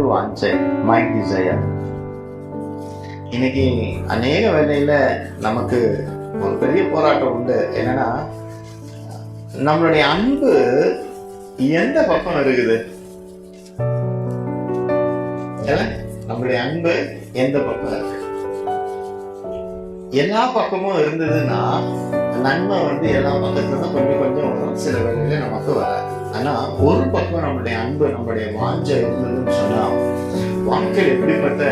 வாஞ்சை, my desire. இன்னைக்கு அநேக வேலையில நமக்கு ஒரு பெரிய போராட்டம் உண்டு. என்னன்னா, நம்மளுடைய அன்பு எந்த பக்கம் இருக்குது? நம்மளுடைய அன்பு எந்த பக்கம் இருக்கு? எல்லா பக்கமும் இருந்ததுன்னா நன்மை எல்லா பக்கத்துல தான் கொஞ்சம் கொஞ்சம் சில வேலையில நமக்கு வராது. ஆனா ஒரு பக்கம் நம்மளுடைய அன்பு, நம்மளுடைய வாஞ்சை இருந்ததுன்னு சொன்னா வாழ்க்கையில் எப்படிப்பட்ட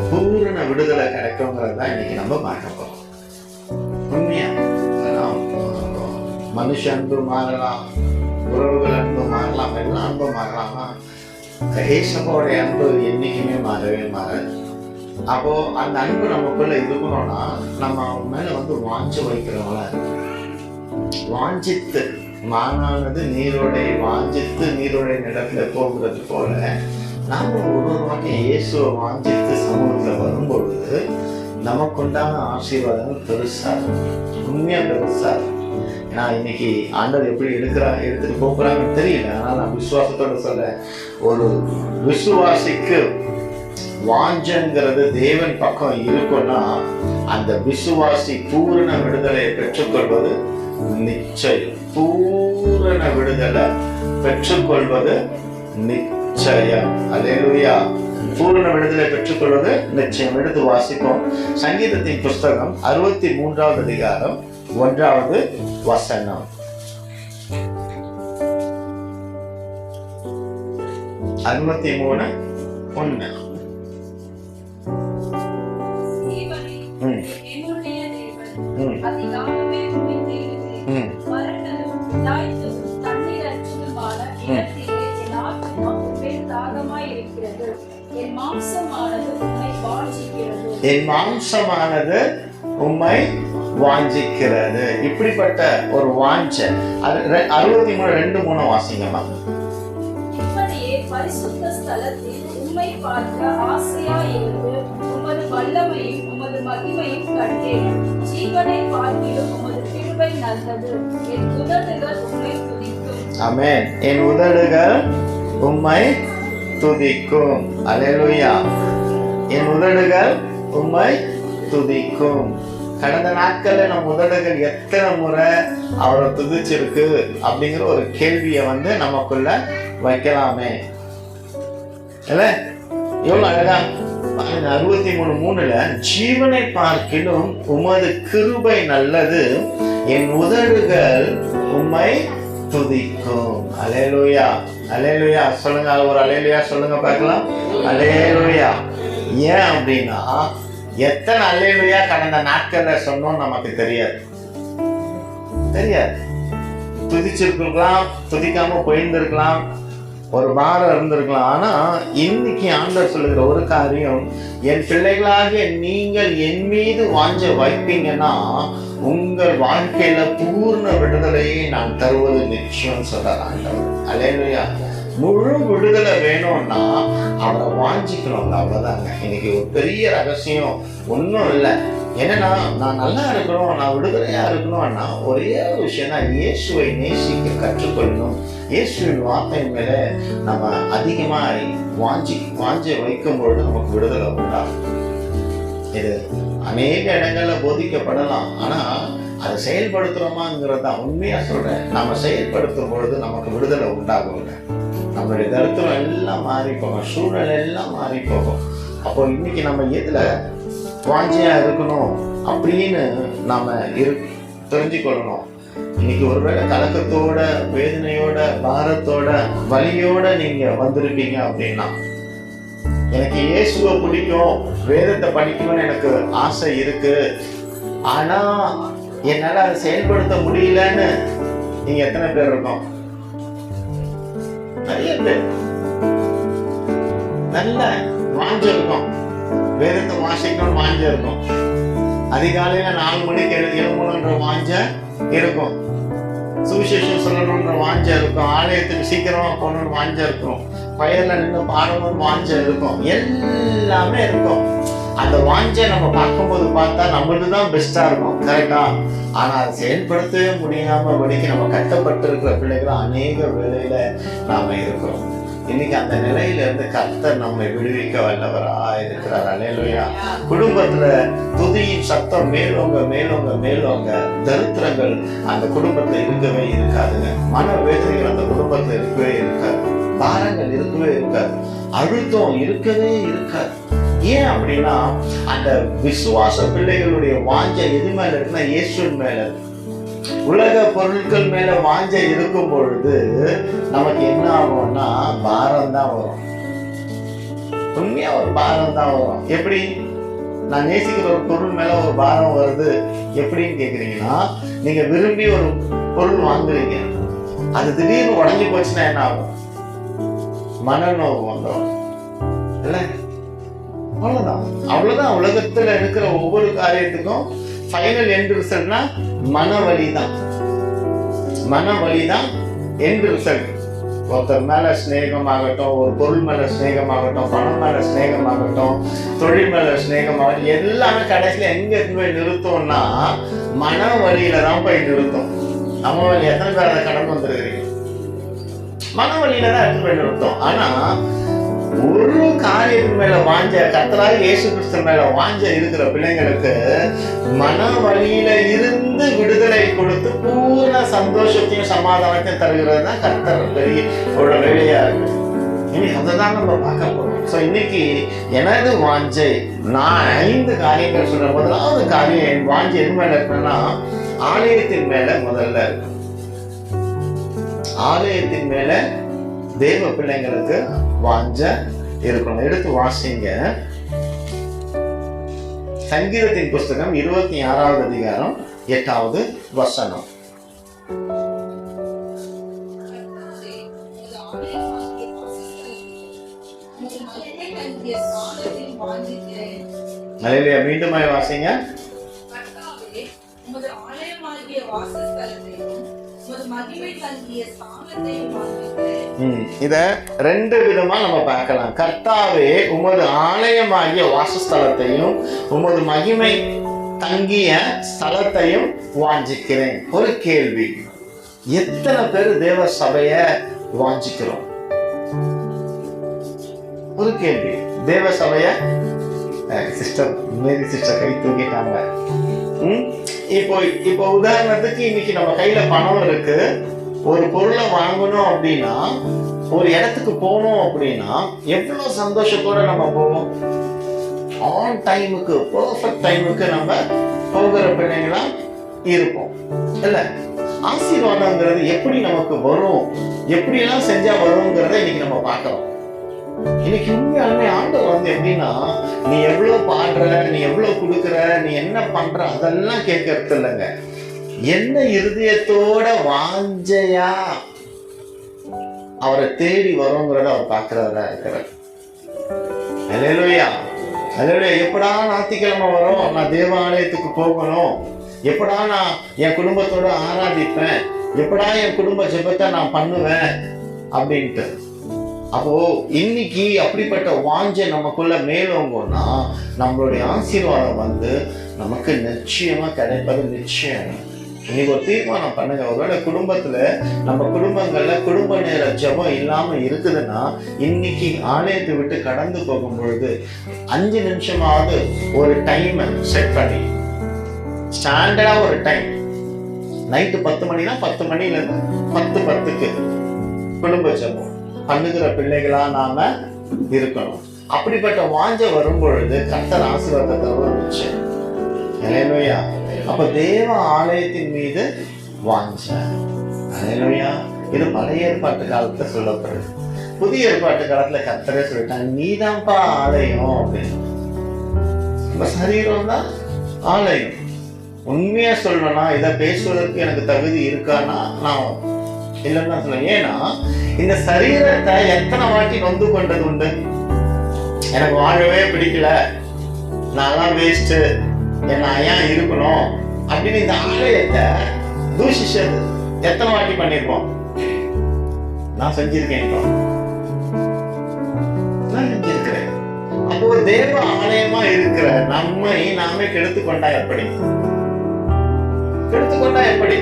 பூரண விடுதலை கிடைக்குங்கிறத இன்னைக்கு நம்ம பார்க்க போறோம். உண்மையா மனுஷ அன்பு மாறலாம், உறவுகள் அன்பு மாறலாம், எல்லா அன்பு மாறலாமா, ஏசப்பாவுடைய அன்பு என்னைக்குமே மாறவே மாறாது. அப்போ அந்த அன்பு நமக்குள்ள இருக்கணும்னா நம்ம அவங்க மேல வாஞ்சு வைக்கிறவங்களா இருக்கு. வாஞ்சித்து மானானது நீரோடை வாஞ்சித்து நீரோடை நிலத்துல போகிறது போல நாம ஒரு வாக்கியம் இயேசுவை வாஞ்சித்து சமூகத்துல வரும்பொழுது நமக்குண்டான ஆசீர்வாதங்கள் பெருசா இருக்கும், உண்மையா பெருசா இருக்கும். ஏன்னா இன்னைக்கு ஆண்டவர் எப்படி எடுத்துட்டு போகிறாங்கன்னு தெரியல. ஆனால் நான் விசுவாசத்தோட சொல்ல, ஒரு விசுவாசிக்கு வாஞ்சங்கிறது தேவன் பக்கம் இருக்குன்னா அந்த விசுவாசி பூரண விடுதலையை பெற்றுக்கொள்வது நிச்சயம். பூரண விடுதலை பெற்றுக்கொள்வது நிச்சயம். அல்லேலூயா. பூரண விடுதலை பெற்றுக்கொள்வது நிச்சயம். எடுத்து வாசிப்போம். சங்கீதத்தின் புஸ்தகம் 63வது அதிகாரம் 1வது வசனம். 63:1. என் மாம்சமானது உம்மை வாஞ்சிக்கிறது. இப்படிப்பட்ட ஒரு வாஞ்சை 63:2-3 வாசிங்கம்மா. பரிசுத்த ஸ்தலத்தில் உம்மை பார்க்க ஆசையாயிருந்து உமது வல்லமையும் உமது மகிமையும் கண்டேன். ஜீவனை பார்க்கிலும் உமது கிருபை நல்லது. என் உதடுகள் உம்மை துதிக்கும். ஆமென். என் உதடுகள் உம்மை துதிக்கும். அல்லேலூயா. என் உதடுகள் உம்மை துதிக்கும். கடந்த நாட்கள்ல நம் உதடுகள் எத்தனை முறை அவரை துதிச்சிருக்கு அப்படிங்கிற ஒரு கேள்வியை நமக்குள்ள வைக்கலாமே. இல்ல எவ்வளவு அழகா 63:3 ஜீவனை பார்க்கிலும் உமது கிருபை நல்லது, என் உதடுகள் உம்மை துதிக்கும். அல்லேலூயா. அல்லேலூயா சொல்லுங்க. ஒரு அல்லேலூயா சொல்லுங்க பார்க்கலாம். அல்லேலூயா. ஏன் அப்படின்னா எத்தனை அல்லேலூயா கடந்த நாட்கள்ல சொன்னோம் நமக்கு தெரியாது. துதிச்சிருக்கலாம், துதிக்காம போயிருந்திருக்கலாம், ஒரு வாரம் இருந்திருக்கலாம். ஆனா இன்னைக்கு ஆண்டவர் சொல்லுகிற ஒரு காரியம், என் பிள்ளைகளாகிய நீங்கள் என் மீது வாஞ்ச வைப்பீங்கன்னா உங்கள் வாழ்க்கையில பூர்ண விடுதலையை நான் தருவது நிச்சயம் சொல்றார் ஆண்டவர். அல்லேலூயா. முழு விடுதலை வேணும்னா அவரை வாஞ்சிக்கணும். அவ்வளவுதாங்க. இன்னைக்கு ஒரு பெரிய ரகசியம் ஒன்றும் இல்லை. என்னன்னா, நான் நல்லா இருக்கணும், நான் விடுதலையா இருக்கணும்னா ஒரே ஒரு விஷயம் தான், இயேசுவை நேசிக்க கற்றுக்கொள்ளணும். இயேசுவின் வார்த்தை மேல நம்ம அதிகமாய் வாஞ்சி வைக்கும் பொழுது நமக்கு விடுதலை உண்டாகும். இது அநேக இடங்கள்ல போதிக்கப்படலாம். ஆனா அதை செயல்படுத்துறோமாங்கிறத உண்மையா சொல்றேன். நம்ம செயல்படுத்தும் பொழுது நமக்கு விடுதலை உண்டாகுங்க. நம்மளுடைய கருத்துரம் எல்லாம் மாறி போகும், சூழல் எல்லாம் மாறி போகும். அப்போ இன்னைக்கு நம்ம எதுல வாஞ்சியா இருக்கணும் அப்படின்னு நாம தெரிஞ்சுக்கொள்ளணும். இன்னைக்கு ஒருவேளை கலக்கத்தோட, வேதனையோட, பாரத்தோட, வலியோட நீங்க வந்திருப்பீங்க அப்படின்னா, எனக்கு இயேசுவை பிடிக்கும், வேதத்தை படிக்கணும்னு எனக்கு ஆசை இருக்கு, ஆனா என்னால அதை செயல்படுத்த முடியலன்னு நீங்க எத்தனை பேர் இருக்கோம்? நிறைய பேர். நல்ல வாஞ்ச இருக்கும், வேதத்தை வாசிக்கணும்னு வாஞ்ச இருக்கும், அதிகாலையில 4 மணிக்கு எழும்பணுன்ற வாஞ்ச இருக்கும், சுவிசேஷம் சொல்லணும்ன்ற வாஞ்ச இருக்கும், ஆலயத்துக்கு சீக்கிரமா போகணும்னு வாஞ்ச இருக்கும், பயர்ல நின்று பாடணும்னு வாஞ்ச இருக்கும், எல்லாமே இருக்கும். அந்த வாஞ்சை நம்ம பார்க்கும்போது பார்த்தா நம்மளுக்கு தான் பெஸ்டா இருக்கும், கரெக்டா? ஆனா அதை செயல்படுத்தவே முடியாம படிக்க நம்ம கட்டப்பட்டு இருக்கிற பிள்ளைகள் அநேக வேலையில நாம இருக்கிறோம். இன்னைக்கு அந்த நிலையில இருந்து கர்த்தர் நம்மை விடுவிக்க வல்லவராய் இருக்கிறார். அல்லேலூயா. குடும்பத்துல துதியின் சத்தம் மேலோங்க மேலோங்க மேலோங்க, தரித்திரங்கள் அந்த குடும்பத்துல இருக்கவே இருக்காதுங்க. மன வேதனைகள் அந்த குடும்பத்துல இருக்கவே இருக்காது. பாரங்கள் இருக்கவே இருக்காது. அழுத்தம் இருக்கவே இருக்காது. ஏன் அப்படின்னா அந்த விசுவாச பிள்ளைகளுடைய வாஞ்சை எது மேல இருக்குன்னா இயேசுவின் மேல. உலக பொருட்கள் மேல வாஞ்சை இருக்கும் பொழுது நமக்கு என்ன ஆகும்னா பாரம் தான் வரும். உண்மையா ஒரு பாரம் தான் வரும். எப்படி? நான் நேசிக்கிற ஒரு பொருள் மேல ஒரு பாரம் வருது எப்படின்னு கேக்குறீங்கன்னா, நீங்க விரும்பி ஒரு பொருள் வாங்குறீங்க, அது திடீர்னு உடஞ்சி போச்சுன்னா என்ன ஆகும்? மனநோவு வந்துடும் இல்ல? அவ்வளவுதான். உலகத்துல இருக்கிற ஒவ்வொரு காரியத்துக்கும் ஃபைனல் எண்ட் ரிசல்ட்னா மனவலி தான் எண்ட் ரிசல்ட். ஒருத்தர் மேல ஸ்நேகமாகட்டும், ஒரு பொருள் மேல ஸ்நேகமாகட்டும், பணம் மேல ஸ்நேகமாகட்டும், தொழில் மேல ஸ்நேகமாகட்டும், எல்லாமே கடைசியில எங்க போய் நிறுத்தோம்னா மனவலியில தான் போய் நிறுத்தும். நம்ம வழி எத்தனை பேர் அதை கடந்து வந்துருக்கிறீங்க? மனவலியில தான் எடுத்து போய் நிறுத்தோம். ஆனா ஒரு காரியத்தின் மேல வாஞ்ச, கர்த்தராகிய இயேசு கிறிஸ்து மேல வாஞ்ச இருக்கிற பிள்ளைங்களுக்கு மன வலியில இருந்து விடுதலை கொடுத்து பூர்ண சந்தோஷத்தையும் சமாதானத்தையும் தருகிறது தான் கர்த்தர் பெரிய ஒரு வேலையா இருக்கு. இனி அதைதான் நம்ம பார்க்க போறோம். ஸோ இன்னைக்கு எனது வாஞ்சை, நான் 5 காரியங்கள் சொல்ற முதலாவது காரியம் என் வாஞ்சை எது மேல இருக்குன்னா ஆலயத்தின் மேல முதல்ல இருக்கு. ஆலயத்தின் மேல தேவ பிள்ளைங்களுக்கு வாஞ்ச இருக்கணும். எடுத்து வாசிங்க. சங்கீதத்தின் புஸ்தகம் 26வது அதிகாரம் 8வது வசனம். அல்லேலூயா. மீண்டுமாய் வாசிங்க. இத 2 விதமா நம்ம பார்க்கலாம். கர்த்தாவே உமது ஆலயமாகிய வாசஸ்தலத்தையும் உமது மகிமை தங்கிய ஸ்தலத்தையும் வாஞ்சிக்கிறேன். ஒரு கேள்வி, எத்தனை பேர் தேவ சபைய வாஞ்சிக்கிறோம்? ஒரு கேள்வி. தேவ சபைய சிஸ்டர் மேரி சிஸ்டர் கை தூக்கிட்டாங்க. இப்போ உதாரணத்துக்கு இன்னைக்கு நம்ம கையில பணம் இருக்கு, ஒரு பொருளை வாங்கணும் அப்படின்னா, ஒரு இடத்துக்கு போகணும் அப்படின்னா எவ்வளவு சந்தோஷத்தோட நம்ம போவோம். ஆன் டைமுக்கு, பெர்ஃபெக்ட் டைமுக்கு நம்ம போகிற பிள்ளைங்களா இருப்போம் இல்ல? ஆசீர்வாதங்கிறது எப்படி நமக்கு வரும், எப்படி எல்லாம் செஞ்சா வருங்கிறத இன்னைக்கு நம்ம பார்க்கிறோம். இன்னைக்கு உண்மையாலுமே ஆண்டவர் வந்து எப்படின்னா, நீ எவ்வளவு பாடுற, நீ எவ்வளவு கொடுக்குற, நீ என்ன பண்ற, அதெல்லாம் கேட்கறது இல்லைங்க. என்ன இருதயத்தோட வாஞ்சையா அவரை தேடி வருங்கிறத அவர் பார்க்கிறவரா இருக்கிறார். அல்லேலூயா. அல்லேலூயா. எப்படா ஞாயிற்றுக்கிழமை வரும், நான் தேவாலயத்துக்கு போகணும், எப்படா நான் என் குடும்பத்தோட ஆராதிப்பேன், எப்படா என் குடும்ப ஜெபத்தை நான் பண்ணுவேன் அப்படின்ட்டு. அப்போ இன்னைக்கு அப்படிப்பட்ட வாஞ்சை நமக்குள்ள மேலோங்கன்னா நம்மளுடைய ஆசீர்வாதம் வந்து நமக்கு நிச்சயமா கிடைப்பது நிச்சயம். இன்னைக்கு ஒரு தீர்மானம் பண்ணுங்க. ஒருவேளை குடும்பத்துல, நம்ம குடும்பங்கள்ல குடும்ப நேர ஜெபம் இல்லாம இருக்குதுன்னா, இன்னைக்கு ஆலயத்தை விட்டு கடந்து போகும் பொழுது 5 நிமிஷமாவது ஒரு டைம் செட் பண்ணி, ஸ்டாண்டர்டா ஒரு டைம், நைட்டு 10 மணினா 10 மணில இருந்து 10:10க்கு குடும்ப ஜெபம் பண்ணுகிற பிள்ளைகளா நாம இருக்கணும். அப்படிப்பட்ட வாஞ்சை வரும் பொழுது கர்த்தர் ஆசீர்வாதத்தை தருவார். அல்லேலூயா. அப்ப தேவ ஆலயத்தின் மீது வாஞ்சை. அல்லேலூயா. இது பழைய ஏற்பாட்டு காலத்துல சொல்லப்படுது. புதிய ஏற்பாட்டு காலத்துல கர்த்தரே சொல்லிட்டாங்க, நீதான்ப்பா ஆலயம் அப்படின்னு. நம்ம சரீரம் தான் ஆலயம். உண்மையா சொல்லணும்னா, இதை பேசுவதற்கு எனக்கு தகுதி இருக்கான்னா நான் இல்லைன்னு தான் சொல்லுவேன். ஏன்னா இந்த சரீரத்தை எத்தனை வாட்டி நொந்து கொண்டது உண்டு. எனக்கு வாழவே பிடிக்கல, நான் வேஸ்ட், நான் ஏன் இருக்கணும் அப்படின்னு இந்த ஆலயத்தை தூஷிச்சது எத்தனை வாட்டி பண்ணிருப்போம்? நான் செஞ்சிருக்கேன். நான் செஞ்சிருக்கிறேன். அப்போ தேவ ஆலயமா இருக்கிற நம்மை நாமே கெடுத்துக்கொண்டா எப்படி? கெடுத்துக்கொண்டா எப்படி?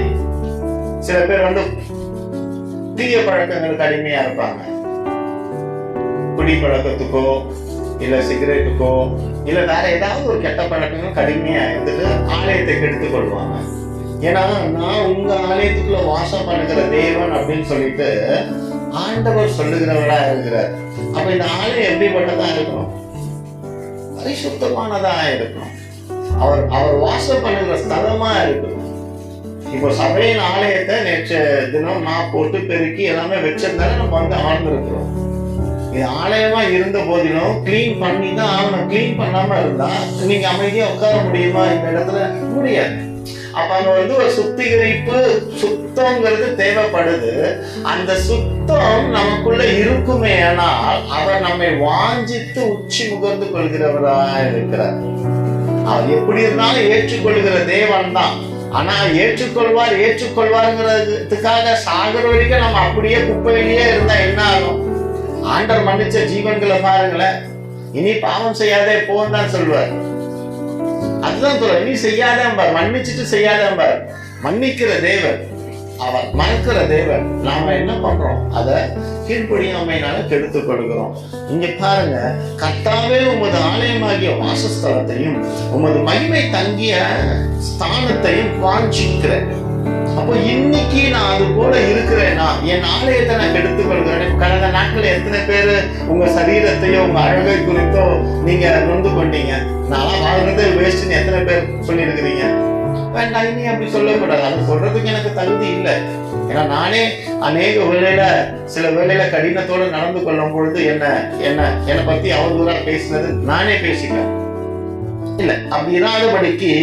சில பேர் வந்து தீய பழக்கங்களுக்கு அடிமையா இருப்பாங்க. குடிப்பழக்கத்துக்கோ இல்ல சிகரெட்டுக்கோ இல்ல வேற ஏதாவது ஒரு கெட்ட பழக்கங்களும் கடுமையா இருந்துட்டு ஆலயத்தை கெடுத்து கொள்வாங்க. ஏன்னா நான் உங்க ஆலயத்துக்குள்ள வாசம் பண்ணுகிற தேவன் அப்படின்னு சொல்லிட்டு ஆண்டவர் சொல்லுகிறவரா இருக்கிறார். அப்ப இந்த ஆலயம் எப்படிப்பட்டதா இருக்கணும்? பரிசுத்தமானதா இருக்கணும். அவர் வாசம் பண்ணுகிற ஸ்தலமா இருக்கணும். இப்போ சபையின் ஆலயத்தை நேற்று தினம் நான் போட்டு பெருக்கி எல்லாமே வச்சிருந்தாலும் நம்ம வந்து ஆழ்ந்திருக்கிறோம். இது ஆலயமா இருந்த போதிலும் கிளீன் பண்ணி தான் ஆகணும். கிளீன் பண்ணாம இருந்தா நீங்க அமைதியா உட்கார முடியுமா இந்த இடத்துல? முடியாது. அப்ப அங்க வந்து ஒரு சுத்திகரிப்பு, சுத்தங்கிறது தேவைப்படுது. அந்த சுத்தம் நமக்குள்ள இருக்குமே ஆனால் அவர் நம்மை வாஞ்சித்து உச்சி முகர்ந்து கொள்கிறவராக இருக்கிறார். அவர் எப்படி இருந்தாலும் ஏற்றுக்கொள்கிற தேவன் தான். ஆனா ஏற்றுக்கொள்வாருங்கிறதுக்காக சாகர வரைக்கும் நம்ம அப்படியே குப்பையிலேயே இருந்தா என்ன ஆகும்? ஆண்டவர் மன்னிச்ச ஜீவன்களை பாருங்களேன். இனி பாவம் செய்யாதே போன்னு தான் சொல்வார். அதுதான் சொல்ற, இனி செய்யாதேம்பார், மன்னிச்சுட்டு செய்யாதேம்பார். மன்னிக்கிற தேவன், அவர் மறக்கிற தேவன். நாம என்ன பண்றோம்? அதை கீழ்ப்படியாமையினால கெடுத்துக் கொடுக்கிறோம். இங்க பாருங்க, கர்த்தாவே உமது ஆலயமாகிய வாசஸ்தலத்தையும் உமது மகிமை தங்கிய ஸ்தானத்தையும் வாஞ்சிக்கிறேன். அப்போ இன்னைக்கு நான் அது போல இருக்கிறேன்னா என் ஆலயத்தை நான் கெடுத்துக் கொள்கிறேன். கடந்த நாட்கள் எத்தனை பேர் உங்க சரீரத்தையோ உங்க அழகை குறித்தோ நீங்க நொந்து கொண்டீங்க? நான் வாழ்றது வேஸ்ட்னு எத்தனை பேர் சொல்லியிருக்கிறீங்க? வேண்டாம், இனி அப்படி சொல்லக்கூடாது. அது சொல்றதுக்கு எனக்கு தகுதி இல்லை. ஏன்னா நானே அநேக வேளையில சில வேளையில கடினத்தோடு நடந்து கொள்ளும் பொழுது என்னை பத்தி அவதூறா பேசினது நானே பேசிக்கிறேன். இல்ல, அப்படி இராதபடிக்கு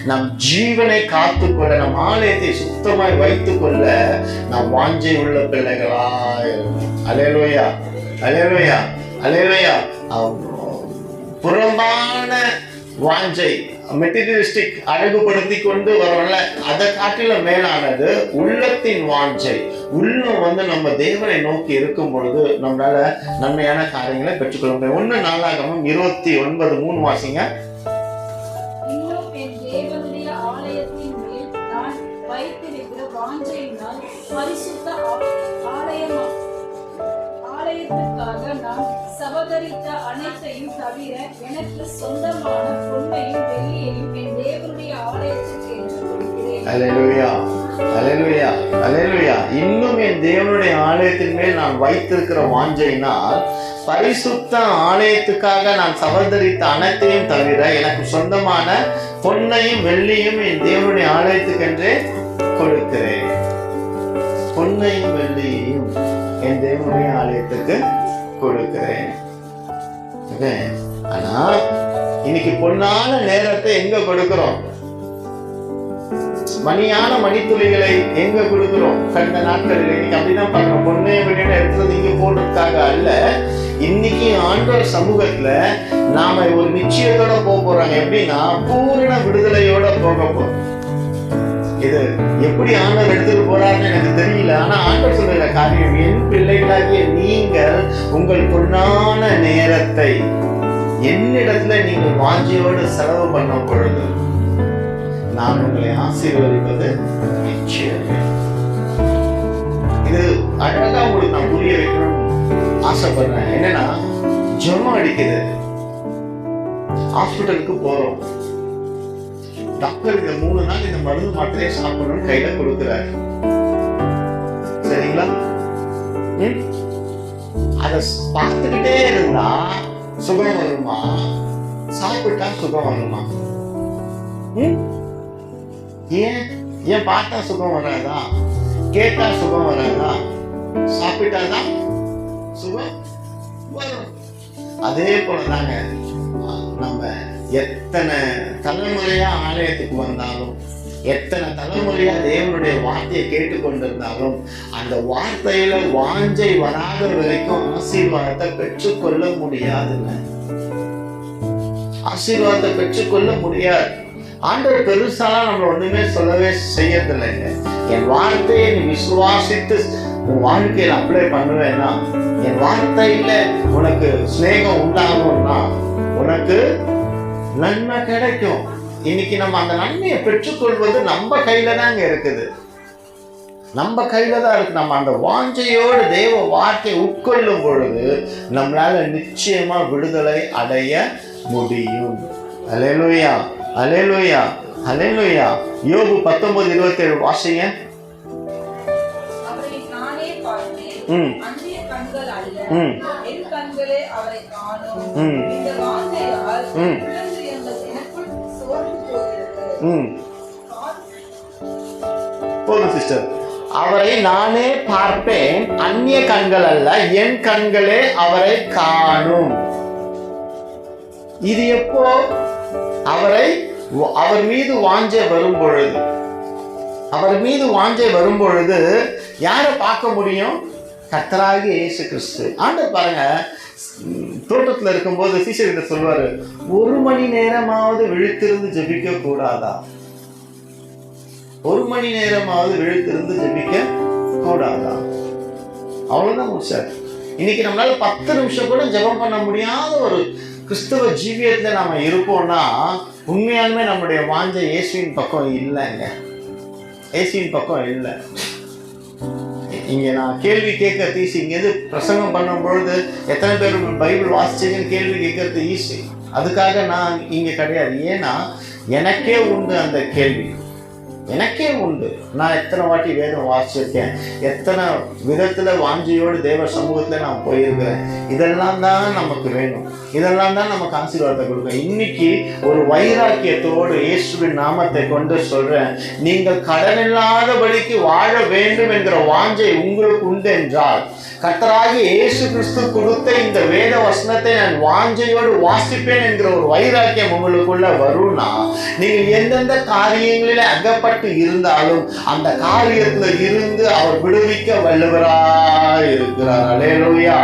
நம் ஜீவனை காத்துக்கொள்ள, நம் ஆலயத்தை சுத்தமாய் வைத்துக் கொள்ள நாம் வாஞ்சை உள்ள பிள்ளைகளாய் இருக்கணும். அல்லேலூயா, அல்லேலூயா, அல்லேலூயா. புறம்பான வாஞ்சை, மெட்டீரியலிஸ்டிக், அழகுபடுத்தி கொண்டு வரல, அதை காட்டிலும் மேலானது உள்ளத்தின் வாஞ்சை. உள்ளம் வந்து நம்ம தேவனை நோக்கி இருக்கும் பொழுது நம்மளால நன்மையான காரியங்களை பெற்றுக்கொள்ள முடியும். 1 நாளாகமம் 29:3 வாசிங்க. இன்னும் என் தேவனுடைய ஆலயத்தின் மேல் நான் வைத்திருக்கிற வாஞ்சையினால் பரிசுத்த ஆலயத்துக்காக நான் சபதரித்த அனைத்தையும் தவிர எனக்கு சொந்தமான பொன்னையும் வெள்ளியையும் என் தேவனுடைய ஆலயத்திற்கு என்று கொடுக்கிறேன். அல்லேலூயா, அல்லேலூயா, அல்லேலூயா. இன்னும் என் தேவனுடைய ஆலயத்தின் மேல் நான் வைத்திருக்கிற வாஞ்சையினால் பரிசுத்த ஆலயத்துக்காக நான் சபதரித்த அனைத்தையும் தவிர எனக்கு சொந்தமான பொன்னையும் வெள்ளியும் என் தேவனுடைய ஆலயத்துக்கென்றே கொடுக்கிறேன். பொன்னையும் வெள்ளியையும் என் தேவனுடைய ஆலயத்துக்கு கொடுக்கிறேன். ஆனா இன்னைக்கு பொன்னான நேரத்தை எங்க கொடுக்கிறோம்? மணியான மணித்துளிகளை எங்க கொடுக்கிறோம்? கடந்த நாட்களில் இன்னைக்கு அப்படிதான் பார்க்கிறோம். பொண்ணை வெளியிட எடுத்துறது இங்க போடுறதுக்காக அல்ல. இன்னைக்கு ஆண்டவர் சமூகத்துல நாம ஒரு நிச்சயத்தோட போறாங்க. எப்படின்னா பூரண விடுதலையோட போக போறோம். இது எப்படி ஆண்டவர் எடுத்துட்டு போறாருன்னு எனக்கு தெரியல. ஆனா ஆண்டவர் சொல்ற காரியம், என் பிள்ளைகளாகிய நீங்கள் உங்கள் பொன்னான நேரத்தை என்னிடத்துல நீங்கள் வாஞ்சியோடு செலவு பண்ண பொழுது நான் உங்களை ஆசீர்வதிப்பது நிச்சயம். இது அழகா உங்களுக்கு நான் புரிய வைக்கணும்னு ஆசைப்படுறேன். என்னன்னா, ஜுரம் அடிக்குது, ஹாஸ்பிட்டலுக்கு போறோம், டாக்டர் இந்த 3 நாள் இந்த மருந்து மாத்திரையை சாப்பிடணும்னு கையில கொடுக்கிறாரு. சரிங்களா? அத பார்த்துக்கிட்டே இருந்தா சுகம் வருமா? சாப்பிட்டா சுகம் வருமா? ஏன் பார்த்தா சுகம் வராதா? கேட்டா சுகம் வராதா? சாப்பிட்டாதான் சுகம் வரும். அதே போலதாங்க நம்ம எத்தனை தலைமுறையா ஆலயத்துக்கு வந்தாலும், எத்தனை தலைமுறையா தேவனுடைய வார்த்தையை கேட்டுக்கொண்டிருந்தாலும், அந்த வார்த்தையில வாஞ்சை வராத வரைக்கும் ஆசீர்வாதத்தை பெற்றுக்கொள்ள முடியாதுங்க. ஆசீர்வாதத்தை பெற்றுக்கொள்ள முடியாது. ஆண்டவர் பெருசாலாம் நம்மள ஒண்ணுமே சொல்லவே செய்யறதில்லைங்க. என் வார்த்தையை நீ விசுவாசித்து உன் வாழ்க்கையில அப்ளை பண்ணுவேன்னா, என் வார்த்தையில உனக்கு ஸ்நேகம் உண்டாகும்னா உனக்கு நன்மை கிடைக்கும். இன்னைக்கு நம்ம அந்த நன்மையை பெற்றுக்கொள்வது நம்ம கையில தாங்க இருக்குது. நம்ம கையில தான் இருக்கு. நம்ம அந்த வாஞ்சையோடு தேவ வார்த்தையை உட்கொள்ளும் பொழுது நம்மளால நிச்சயமா விடுதலை அடைய முடியும். அல்லேலூயா, அல்லேலூயா, அல்லேலூயா. யோபு 19:27 வாசிங்க. அவரை நானே பார்த்தேன், அந்நிய கண்கள் அல்ல, என் கண்களே அவரை காணும். இந்த வாஞ்சையால் உள்ளந்திரியங்கள் எனக்குள் சோர்ந்து போகிறது. போதும் சிஸ்டர். அவரை நானே பார்ப்பேன், அந்நிய கண்கள் அல்ல, என் கண்களே அவரை காணும். இது எப்போ? அவர் மீது வாஞ்சை வரும் பொழுது, அவர் மீது வாஞ்சை வரும் பொழுது யாரை பார்க்க முடியும்? கர்த்தராகிய இயேசு கிறிஸ்து. ஆண்டவர் பாருங்க, தோட்டத்தில் இருக்கும்போது சீஷர்கிட்ட சொல்வாரு, 1 மணி நேரமாவது விழித்திருந்து ஜெபிக்க கூடாதா? 1 மணி நேரமாவது விழித்திருந்து ஜெபிக்க கூடாதா? அவ்வளவுதான் முடிச்சார். இன்னைக்கு நம்மளால 10 நிமிஷம் கூட ஜெபம் பண்ண முடியாத ஒரு கிறிஸ்தவ ஜீவியத்துல நாம இருப்போம்னா உண்மையாலுமே நம்முடைய வாஞ்சை இயேசுவின் பக்கம் இல்லைங்க. இயேசுவின் பக்கம் இல்லை. இங்க நான் கேள்வி கேட்கறது ஈஸி. இங்கேருந்து பிரசங்கம் பண்ணும் பொழுது எத்தனை பேர் பைபிள் வாசிச்சீங்கன்னு கேள்வி கேட்கறது ஈஸி. அதுக்காக நான் இங்க கிடையாது. ஏன்னா எனக்கே உண்டு அந்த கேள்வி, எனக்கே உண்டு. நான் எத்தனை வாட்டி வேதம் வாசிச்சிருக்கேன், எத்தனை விதத்துல வாஞ்சியோடு தேவ சமூகத்துல நான் போயிருக்கிறேன். இதெல்லாம் தான் நமக்கு வேணும், இதெல்லாம் தான் நமக்கு ஆசீர்வாதத்தை கொடுக்கும். இன்னைக்கு ஒரு வைராக்கியத்தோடு இயேசுவின் நாமத்தை கொண்டு சொல்றேன், நீங்கள் கடனில்லாதபடிக்கு வாழ வேண்டும் என்கிற வாஞ்சை உங்களுக்கு உண்டு என்றால், கர்த்தராகிய இயேசு கிறிஸ்து கொடுத்த இந்த வேத வசனத்தை நான் வாஞ்சையோடு வாசிப்பேன் என்கிற ஒரு வைராக்கியம் உங்களுக்குள்ள வரும்னா, நீங்கள் எந்தெந்த காரியங்களில் அகப்பட்டு இருந்தாலும் அந்த காரியத்துல இருந்து அவர் விடுவிக்க வல்லவராய் இருக்கிறார். அல்லேலூயா,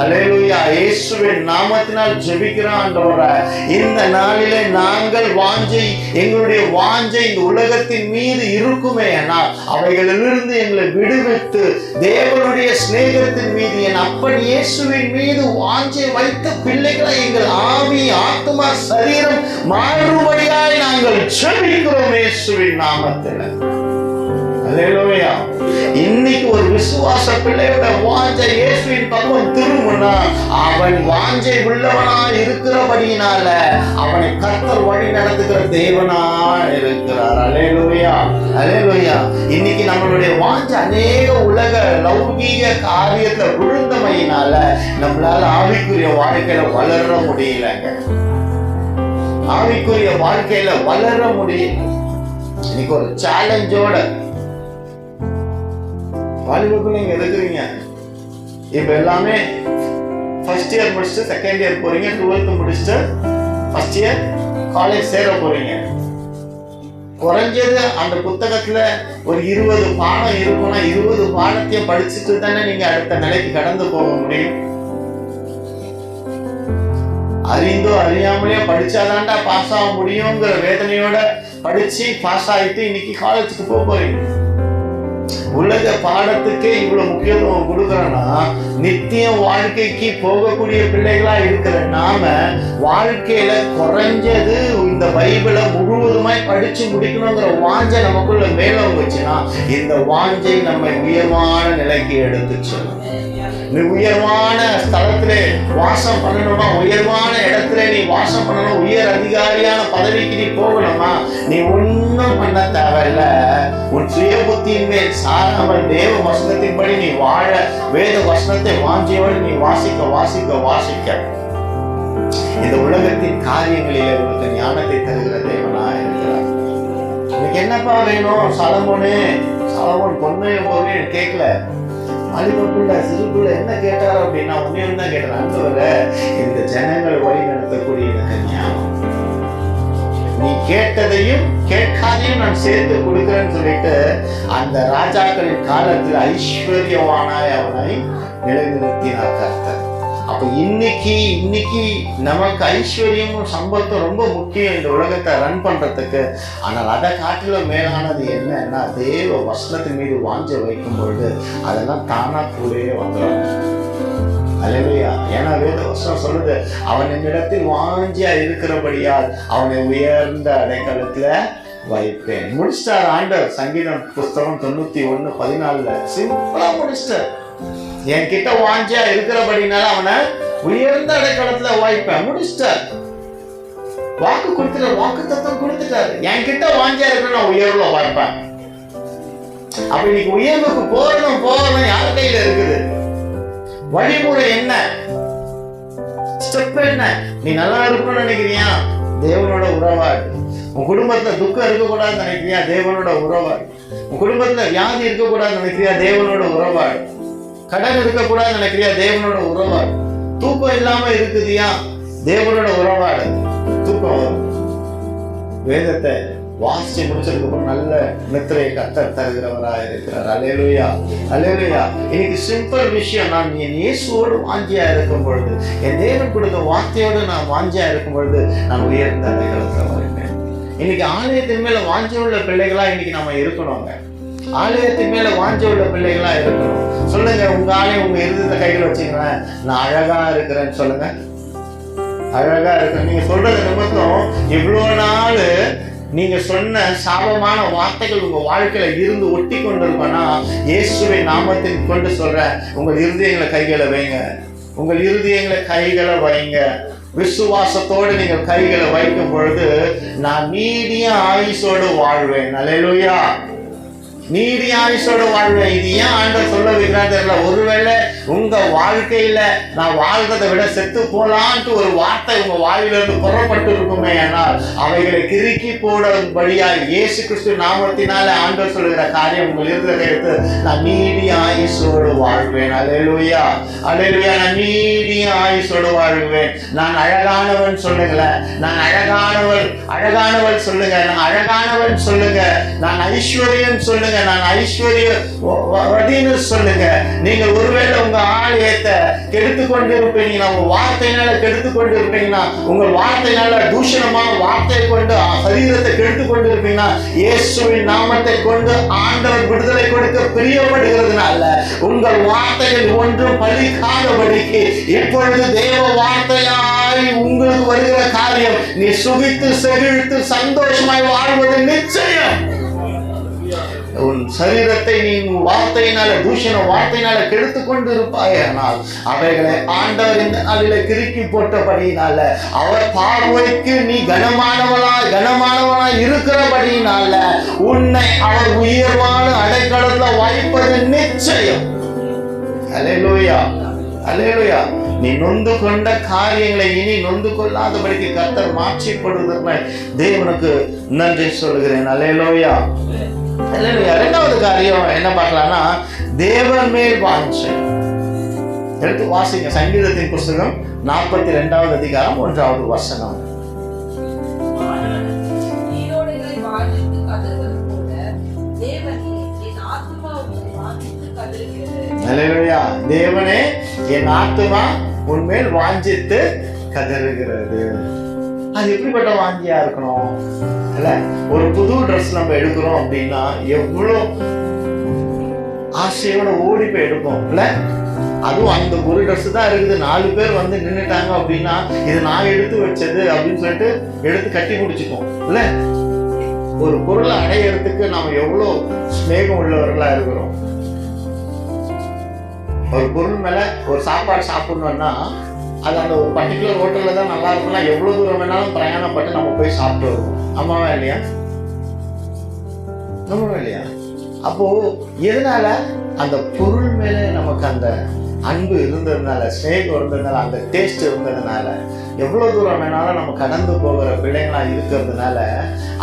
அல்லேலூயா. இயேசுவின் நாமத்தினால் ஜெபிக்கிறோம் ஆண்டவரே. இந்த நாளிலே நாங்கள் வாஞ்சை, எங்களுடைய வாஞ்சை இந்த உலகத்தின் மீது இருக்குமே ஆனால் அவைகளிலிருந்து எங்களை விடுவித்து தேவனுடைய சிநேகத்தின் மீது, என் அப்பன் இயேசுவின் மீது வாஞ்சை வைத்த பிள்ளைகளை எங்கள் ஆவி, ஆத்மா, சரீரம் மாறுபடியாய் நாங்கள் ஜெபிக்கிறோம் இயேசுவின் நாமத்தில். அல்லேலூயா. இன்னைக்கு ஒரு விசுவாச பிள்ளையோட வாஞ்சை இயேசுவின் பக்கம் திரும்பினா அவன் வாஞ்சை உள்ளவனாய் இருக்கிறபடியினால அவனை கர்த்தர் வழி நடத்துகிற தேவனா இருக்கிறார். அல்லேலூயா, அல்லேலூயா. இன்னைக்கு நம்மளுடைய வாஞ்சை அநேக உலக லௌகீக காரியத்துல விழுந்தமையினால நம்மளால ஆவிக்குரிய வாழ்க்கையில வளர முடியலங்க. ஆவிக்குரிய வாழ்க்கையில வளர முடியல. இன்னைக்கு ஒரு சேலஞ்சோட வாலிபர்கள் நீங்க இருக்கிறீங்க. இப்ப எல்லாமே ஃபர்ஸ்ட் இயர் முடிச்சுட்டு செகண்ட் இயர் போறீங்க, 12th முடிச்சுட்டு ஃபர்ஸ்ட் இயர் காலேஜ் சேர போறீங்க. குறைஞ்சது அந்த புத்தகத்துல ஒரு 20 பாடம் இருக்கும்னா 20 பாடத்தையும் படிச்சுட்டு தானே நீங்க அடுத்த நிலைக்கு கடந்து போக முடியும். அறிந்தோ அறியாமலே படிச்சாதான்டா பாஸ் ஆக முடியுங்கிற வேதனையோட படிச்சு பாஸ் ஆகிட்டு இன்னைக்கு காலேஜுக்கு போறீங்க. உலக பாடத்துக்கே இவ்வளவு முக்கியத்துவம் கொடுக்கறோம்னா நித்திய வாழ்க்கைக்கு போகக்கூடிய பிள்ளைகளா இருக்கிற நாம வாழ்க்கையில குறைஞ்சது இந்த பைபிளை முழுவதுமாய் படிச்சு முடிக்கணுங்கிற வாஞ்சை நமக்குள்ள மேலோங்க வச்சுன்னா இந்த வாஞ்சை நம்ம உயர்வான நிலைக்கு எடுத்து செல்லும். நீ உயர்வான ஸ்தலத்திலே வாசம் பண்ணணுமா, உயர்வான இடத்துல நீ வாசம் பண்ணணும், உயர் அதிகாரியான பதவிக்கு நீ போகணுமா, நீ ஒன்னும் பண்ண தேவையில்ல. உன் சுய புத்தியின் மேல் சாராமல் தேவ வசனத்தின்படி நீ வாழ, வேத வசனத்தை வாஞ்சியோடு நீ வாசிக்க வாசிக்க வாசிக்க இந்த உலகத்தின் காரியங்களிலே உனக்கு ஞானத்தை தருகிற தேவனா இருக்கிறார். எனக்கு என்னப்பா வேணும்? சாலமோன் பொண்ணையும் பொருளையும் கேட்கல. அலிபப்புள்ள சிறுக்குள்ள என்ன கேட்டார் அப்படின்னா ஒன்னே ஒன்னு தான் கேட்டார், ஆண்டவரே இந்த ஜனங்களை வழி நடத்தக்கூடிய எனக்கு ஞானம், நீ கேட்டதையும் கேட்காதையும் நான் சேர்த்து கொடுக்கிறேன்னு சொல்லிட்டு அந்த ராஜாக்களின் காலத்தில் ஐஸ்வர்யவானாய் அவனை நிலைநிறுத்தினார் கர்த்தர். அப்ப இன்னைக்கு நமக்கு ஐஸ்வர்யமும் சம்பத்தும் ரொம்ப முக்கியம் இந்த உலகத்தை ரன் பண்றதுக்கு. ஆனால் அதை காட்டிலும் மேலானது என்னன்னா தேவ வசனத்தின் மீது வாஞ்சை வைக்கும் பொழுது அதெல்லாம் தானா கூடவே வந்துடும். அல்லேலூயா. ஏன்னா வேத வசனம் சொல்லுது, அவன் என்னிடத்தில் வாஞ்சியா இருக்கிறபடியால் அவனை உயர்ந்த அடைக்கலத்துல வைப்பேன். முடிச்சிட்டார் ஆண்டவர். சங்கீதம் புஸ்தகம் 91:14 சிம்பிளா முடிச்சிட்டார். என்கிட்ட வாஞ்சா இருக்கிறபடினால அவனை உயர்ந்த அடைக்கலத்துல வைப்பேன். முடிச்சிட்டார். வாக்கு கொடுத்துட்டார், வாக்கு தத்துவம் கொடுத்துட்டாரு. என்கிட்ட வாஞ்சா இருக்கிற நான் உயர்வுல வைப்பேன். அப்ப இன்னைக்கு உயர்வுக்கு போகணும் யார் கையில இருக்குது? வழிமுறை என்ன? ஸ்டெப் என்ன? நீ நல்லா இருக்கணும்னு நினைக்கிறியா? தேவனோட உறவாடு. உன் குடும்பத்துல துக்கம் இருக்கக்கூடாதுன்னு நினைக்கிறியா? தேவனோட உறவாடு. உன் குடும்பத்துல வியாதி இருக்கக்கூடாதுன்னு நினைக்கிறியா? தேவனோட உறவாடு. கடன் இருக்கக்கூடாதுன்னு நினைக்கிறியா? தேவனோட உறவாடு. தூக்கம் இல்லாம இருக்குதியா? தேவனோட உறவாடு. தூக்கம் வரும். வேதத்தை வாசிச்சு முடிச்சதுக்கு அப்புறம் நல்ல நித்திரையை கர்த்தர் தருகிறவராக இருக்கிறார். அல்லேலூயா, அல்லேலூயா. இன்னைக்கு சிம்பிள் விஷயம். நான் என் இயேசுவோடு வாஞ்சியா இருக்கும் பொழுது, என் தேவன் கொடுத்த வார்த்தையோடு நான் வாஞ்சியா இருக்கும் பொழுது நான் உயர்ந்த அடைக்கலத்துல வருவேன். இன்னைக்கு ஆலயத்தின் மேல வாஞ்சி உள்ள பிள்ளைகளா இன்னைக்கு நம்ம இருக்கணுங்க. ஆலயத்தின் மேல வாஞ்சி உள்ள பிள்ளைகளா இருக்கணும். சொல்லுங்க, உங்க ஆலயம் உங்க இருதயத்தை கையில் வச்சுங்களேன். நான் அழகா இருக்கிறேன்னு சொல்லுங்க. அழகா இருக்கு. நீங்க சொல்றது நிமித்தம் இவ்வளவு நாள் நீங்க சொன்ன சாபமான வார்த்தைகள் உங்க வாழ்க்கையில இருந்து ஒட்டி கொண்டிருக்கோம்னா, இயேசுவை நாமத்தின் கொண்டு சொல்றேன், உங்கள் இருதயங்களை கைகளை வைங்க. உங்கள் இருதயங்களை கைகளை வைங்க. விசுவாசத்தோடு நீங்கள் கைகளை வைக்கும் பொழுது நான் நீடிய ஆயுசோடு வாழ்வேன். அல்லேலூயா, நீடிய ஆயுசோடு வாழ்வேன். இது ஏன் ஆண்டவர் சொல்ல வைக்கிறான்னு தெரியல. ஒருவேளை உங்க வாழ்க்கையில நான் வாழ்றதை விட செத்து போலான்ட்டு ஒரு வார்த்தை உங்க வாயிலிருந்து புறப்பட்டு இருக்குமே, ஆனால் அவைகளை கிறுக்கி போடும்படியாக இயேசு கிறிஸ்து நாமத்தினால ஆண்டவர் சொல்லுகிற காரியம் உங்கள் இருந்ததை எடுத்து நான் நீடிய ஆயுசோடு வாழ்வேன். அல்லேலூயா, அல்லேலூயா. நான் நீடிய ஆயுசோடு வாழ்வேன். நான் அழகானவன் சொல்லுங்களேன். நான் அழகானவள் சொல்லுங்க. நான் அழகானவன் சொல்லுங்க. நான் ஐஸ்வர்யன் சொல்லுங்க. நான் ஐஸ்வர்யவதின்னு சொல்லுங்க. நீங்கள் ஒருவேளை உங்க ஆலயத்தை கெடுத்து கொண்டு இருப்பீங்கன்னா, உங்க வார்த்தையினால கெடுத்து கொண்டு இருப்பீங்கன்னா, உங்க வார்த்தையினால தூஷணமான வார்த்தையை கொண்டு சரீரத்தை கெடுத்து கொண்டு இருப்பீங்கன்னா, இயேசுவின் நாமத்தை கொண்டு ஆண்டவர் விடுதலை கொடுக்க பிரியப்படுகிறதுனால உங்கள் வார்த்தைகள் ஒன்றும் பலிக்காதபடிக்கு இப்பொழுது தேவ வார்த்தையாய் உங்களுக்கு வருகிற காரியம் நீ சுகித்து செழித்து சந்தோஷமாய் வாழ்வது நிச்சயம். உன் சரீரத்தை நீ வார்த்தையினால தூஷண வார்த்தையினால கெடுத்து கொண்டு இருப்பாயானால் அவைகளை ஆண்டவர் இந்த நாளில கிறுக்கி போட்டபடியினால அவர் பார்வைக்கு நீ கனமானவனாய் இருக்கிறபடியினால உன்னை அவர் உயர்வான அடைக்கலத்துல வைப்பது நிச்சயம். அல்லேலூயா, அல்லேலூயா. நீ நொந்து கொண்ட காரியங்களை இனி நொந்து கொள்ளாதபடிக்கு கர்த்தர் மாற்றிப்படுவதற்கு தேவனுக்கு நன்றி சொல்கிறேன். அல்லேலூயா, அல்லேலூயா. இரண்டாவது காரியம் என்ன பார்க்கலாம்னா, தேவன் மேல் வாஞ்சை. எடுத்து வாசிங்க. சங்கீதத்தின் புஸ்தகம் 42வது அதிகாரம் 1வது வசனம். அல்லேலூயா. தேவனே, என் ஆத்துமா உன்மேல் வாஞ்சித்து கதறுகிறது. அது எப்படிப்பட்ட வாஞ்சியா இருக்கணும்? இல்ல, ஒரு புது ட்ரெஸ் நம்ம எடுக்கிறோம் அப்படின்னா எவ்வளவு ஆசையோட ஓடி போய் எடுப்போம் இல்ல? அதுவும் அந்த ஒரு ட்ரெஸ் தான் இருக்குது. 4 பேர் வந்து நின்றுட்டாங்க அப்படின்னா இது நான் எடுத்து வச்சது அப்படின்னு சொல்லிட்டு எடுத்து கட்டி முடிச்சுப்போம் இல்ல? ஒரு பொருளை அடையிறதுக்கு நாம எவ்வளவு ஸ்நேகம் உள்ளவர்களா இருக்கிறோம். ஒரு பொருள் மேல ஒரு சாப்பாடு சாப்பிடணும்னா அது அந்த ஒரு பர்டிகுலர் ஹோட்டல்ல தான் நல்லா இருக்கும்னா எவ்வளவு தூரம் வேணாலும் பிரயாணப்பட்டு நம்ம போய் சாப்பிட்டு வருவோம். ஆமாவா இல்லையா? ஆமாவா இல்லையா? அப்போ எதனால? அந்த பொருள் மேல நமக்கு அந்த அன்பு இருந்ததுனால, ஸ்நேகம் இருந்ததுனால, அந்த டேஸ்ட் இருந்ததுனால எவ்வளவு தூரம் வேணாலும் நம்ம கடந்து போகிற பிள்ளைங்களா இருக்கிறதுனால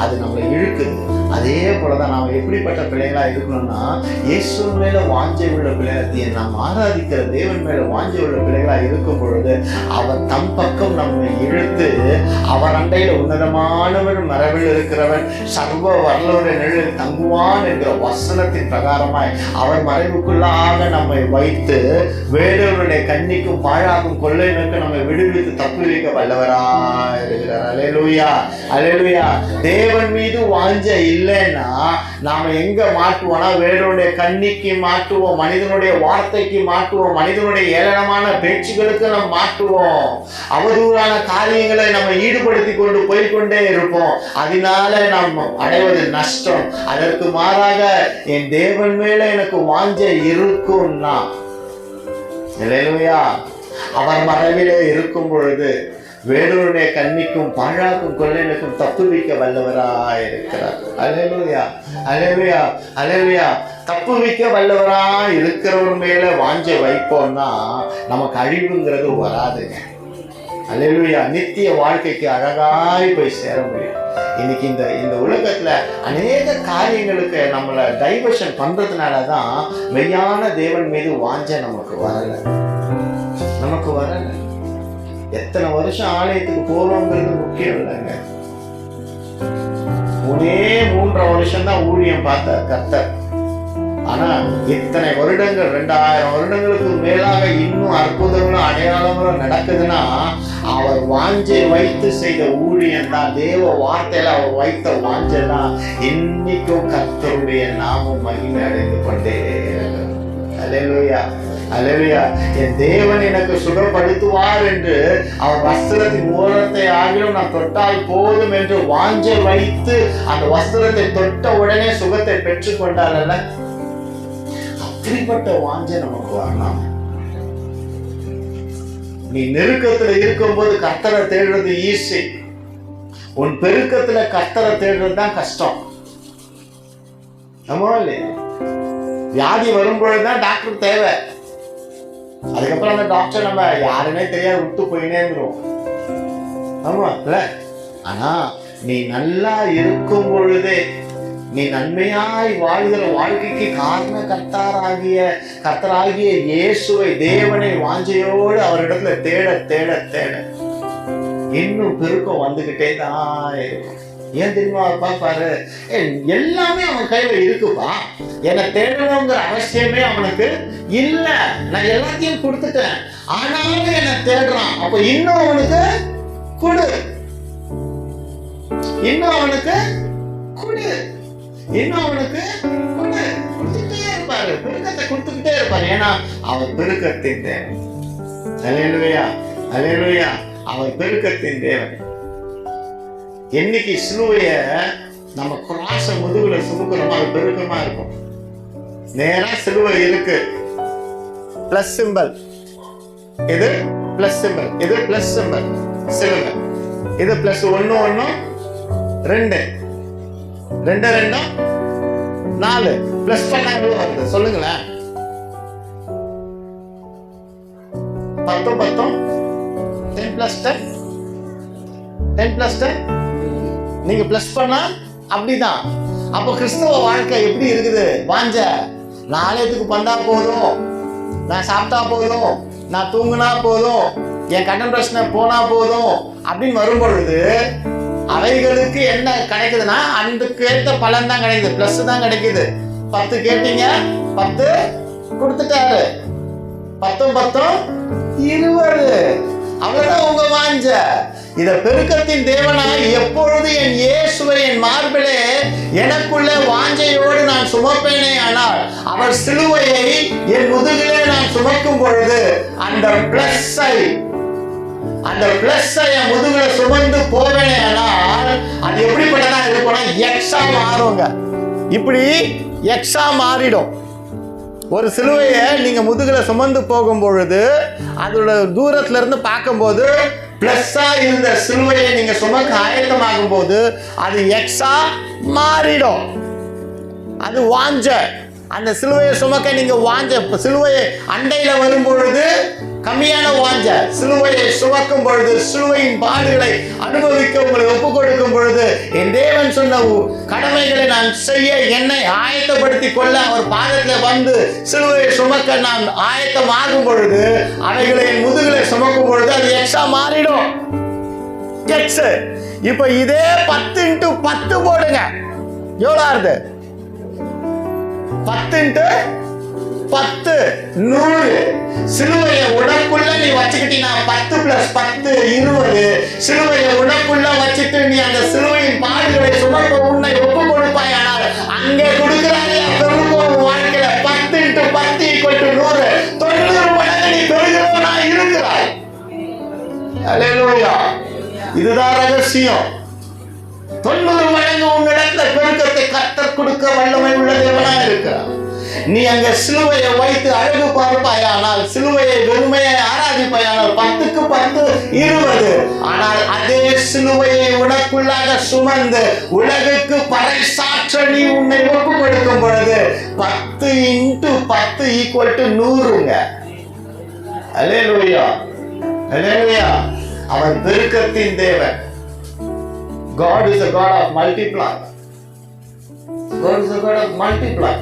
அது நம்மளை இழுக்குது. அதே போலதான் நாம் எப்படிப்பட்ட பிள்ளைங்களா இருக்கணும்னா, இயேசு மேல வாஞ்சை உள்ள பிள்ளைகளை, நாம் ஆராதிக்கிற தேவன் மேல வாஞ்சை உள்ள பிள்ளைகளா இருக்கும் பொழுது அவர் தம் பக்கம் நம்மை இழுத்து அவர் அண்டையில உன்னதமானவன் மரபில் இருக்கிறவன் சர்வ வரலோட நிழலில் தங்குவான் என்கிற வசனத்தின் பிரகாரமாய் அவர் மறைவுக்குள்ளாக நம்மை வைத்து வேடவருடைய கண்ணிக்கும் பாழாகும் கொள்ளை நோக்க நம்மை விடுவித்து தப்பு வைக்க தப்புவிக்க வல்லவராய் இருக்கிறார். அல்லேலூயா, அல்லேலூயா. தேவன் மீது வாஞ்ச இல்லைன்னா நாம எங்க மாட்டுவோம்னா வேறொருடைய கண்ணிக்கு மாட்டுவோம், மனிதனுடைய வார்த்தைக்கு மாட்டுவோம், மனிதனுடைய ஏளனமான பேச்சுகளுக்கு நம்ம மாட்டுவோம், அவதூறான காரியங்களை நம்ம ஈடுபடுத்தி கொண்டு போய்கொண்டே இருப்போம். அதனால நாம் அடைவது நஷ்டம். அதற்கு மாறாக என் தேவன் மேல எனக்கு வாஞ்ச இருக்கும்னா, அல்லேலூயா, அவர் மறைவிலே இருக்கும் பொழுது வேறொருடைய கண்ணிக்கும் பாழாக்கும் கொள்ளைகளுக்கும் தப்புவிக்க வல்லவராய் இருக்கிறார். அல்லேலூயா, அல்லேலூயா, அல்லேலூயா. தப்புவிக்க வல்லவராய் இருக்கிறவர் மேல வாஞ்ச வைப்போம்னா நமக்கு அழிவுங்கிறது வராதுங்க. அல்லேலூயா. நித்திய வாழ்க்கைக்கு அழகாய் போய் சேர முடியும். இன்னைக்கு இந்த உலகத்துல அநேக காரியங்களுக்கு நம்மளை டைவர்ஷன் பண்றதுனால தான் மெய்யான தேவன் மீது வாஞ்ச நமக்கு வரல. எத்தனை வருஷம் ஆலயத்துக்கு போறோங்கிறது முக்கியம் இல்லைங்க. 3 வருஷம் தான் ஊழியம் பார்த்த கர்த்தர். ஆனா இத்தனை வருடங்கள், 2000 வருடங்களுக்கு மேலாக இன்னும் அற்புதங்களும் அடையாளங்களும் நடக்குதுன்னா அவர் வாஞ்சை வைத்து செய்த ஊழியம் தான். தேவ வார்த்தையில அவர் வைத்த வாஞ்சை தான் இன்னைக்கும் கர்த்தருடைய நாமம் மகிமை அடைந்து கொண்டே இருக்கிறது. அல்லேலூயா, அல்லேலூயா. என் தேவன் எனக்கு சுகப்படுத்துவார் என்று அவர் வஸ்திரத்தின் ஓரத்தை ஆகிலும் நான் தொட்டால் போதும் என்று வாஞ்சை வைத்து அந்த வஸ்திரத்தை தொட்ட உடனே சுகத்தை பெற்றுக்கொண்டார். அல்ல, அப்படிப்பட்ட வாஞ்சை நமக்கு வரணும். நீ நெருக்கத்துல இருக்கும்போது கர்த்தரை தேடுறது ஈஸி. உன் பெருக்கத்துல கர்த்தரை தேடுறது தான் கஷ்டம். ஆமா இல்லையா? வியாதி வரும்பொழுதுதான் டாக்டர் தேவை. அதுக்கப்புறம் அந்த டாக்டர் நம்ம யாருன்னே தெரியாது விட்டு போயினே இருந்துருவோம். ஆமா இல்ல? ஆனா நீ நல்லா இருக்கும் பொழுதே, நீ நன்மையாய் வாழ்கிற வாழ்க்கைக்கு காரண கர்த்தராகிய இயேசுவை, தேவனை வாஞ்சையோடு அவரிடத்துல தேட தேட தேட இன்னும் பெருக்கம் வந்துகிட்டே தான் இருக்கும். ஏன் தெரியுமா? பாரு, எல்லாமே அவன் கையில இருக்குப்பா. என்னை தேடணுங்கிற அவசியமே அவனுக்கு இல்ல. நான் எல்லாத்தையும் கொடுத்துட்டேன், ஆனாலும் என்ன தேடுறான். அப்ப இன்னும் அவனுக்கு கொடு, இன்னும் அவனுக்கு கொடு, இன்னும் அவனுக்கு கொடு. கொடுத்துக்கிட்டே இருப்பாரு, பெருக்கத்தை கொடுத்துக்கிட்டே இருப்பாரு. ஏன்னா அவர் பெருக்கத்தின் தேவன். அல்லேலூயா, அல்லேலூயா. அவர் பெருக்கத்தின் தேவன். என்னைக்கு சிலுவைய நம்ம கிராஸ முதுகுல சுமக்கிறோமோ அது பெருக்கமா இருக்கும். நேரா சிலுவை இருக்கு, பிளஸ் சிம்பல், இது பிளஸ் சிம்பல், இது பிளஸ் சிம்பல் சிலுவை, இது பிளஸ் 1 1 2 2 2 4 பிளஸ் பண்ணா எவ்வளவு வருது சொல்லுங்களேன்? 10 10 10 plus 10 10 plus 10 நீங்க பிளஸ் பண்ணா அப்படிதான். அப்போ கிறிஸ்தவ வாழ்க்கை எப்படி இருக்குது? வாஞ்ச, நான் ஆலயத்துக்கு வந்தா போதும், நான் சாப்பிட்டா போதும், நான் தூங்குனா போதும், என் கடன் பிரச்சனை போனா போதும் அப்படின்னு வரும்பொழுது அவைகளுக்கு என்ன கிடைக்குதுன்னா அதுக்கு ஏற்ற பலன் தான் கிடைக்குது, பிளஸ் தான் கிடைக்குது. 10 கேட்டீங்க, 10 கொடுத்துட்டாரு, 10 10 20. அவ்வளவுதான் உங்க வாஞ்ச. இத பெருக்கத்தின் தேவனாய் எப்பொழுது என் இயேசுவை என் மார்பிலே எனக்குள்ள வாஞ்சையோடு நான் சுமப்பேனே, ஆனால் அவர் சிலுவையை என் முதுகிலே நான் சுமக்கும் பொழுது அந்த பிளஸ்ஸை என் முதுகுல சுமந்து போவேனே, ஆனால் அது எப்படிப்பட்டதா இருக்கும்னா எக்ஸா மாறுங்க. இப்படி எக்ஸா மாறிடும். ஒரு சிலுவையை நீங்க முதுகுல சுமந்து போகும் பொழுது அதோட தூரத்துல இருந்து பார்க்கும்போது பிளஸ்ஸா இருந்த சிலுவையை நீங்க சுமக்க ஆயத்தமாகும் போது அது எக்ஸா மாறிடும். அது வாஞ்ச. அந்த சிலுவையை சுமக்க நீங்க வாஞ்ச, சிலுவையை அண்டையில வரும் பொழுது கம்மியான வாஞ்ச, சிலுவையை சுமக்கும் பொழுது, சிலுவையின் பாடுகளை அனுபவிக்க உங்களை ஒப்புக் கொடுக்கும் பொழுது, என் தேவன் சொன்ன கடமைகளை நான் செய்ய என்னை ஆயத்தப்படுத்திக் கொள்ள அவர் பாதத்தில் வந்து சிலுவையை சுமக்க நான் ஆயத்தமாகும் பொழுது, அவைகளை என் முதுகலை சுமக்கும் பொழுது அது எக்ஸா மாறிடும். எக்ஸ். இப்ப இதே 10 × 10 போடுங்க, எவ்வளவு ஆகுது? 10 × 10 100. சிலுவையை உனக்குள்ள நீ வச்சுக்கிட்டீங்கன்னா 10 + 10 20. சிலுவையை உனக்குள்ள வச்சுட்டு நீ அந்த சிலுவையின் பாடுகளை சுமக்க உன்னை ஒப்பு கொடுப்பாயானால் அங்கே கொடுக்கிறாரே பெருகும் வாழ்க்கையில 10 × 10 = 100. 90 மடங்கு நீ பெறுகிறவனா இருக்கிறாய். அல்லேலூயா. இதுதான் ரகசியம். 90 மடங்கு உன்னிடத்துல பெருக்கத்தை கர்த்தர் கொடுக்க வல்லமை உள்ள தேவனா இருக்கிறார். நீ அங்க சிலுவையை வைத்து அழகு பார்ப்பாயானால், சிலுவையை வெறுமையை ஆராதிப்பாயானால் 10 க்கு 10 20. ஆனால் அதே சிலுவையை உனக்குள்ளாக சுமந்து உலகுக்கு பறைசாற்ற நீ உன்னை ஒப்பு கொடுக்கும் பொழுது 10 × 10 = 100ங்க. அல்லேலூயா, அல்லேலூயா. அவன் பெருக்கத்தின் தேவன். God is a God of multiply. God is a God of multiply.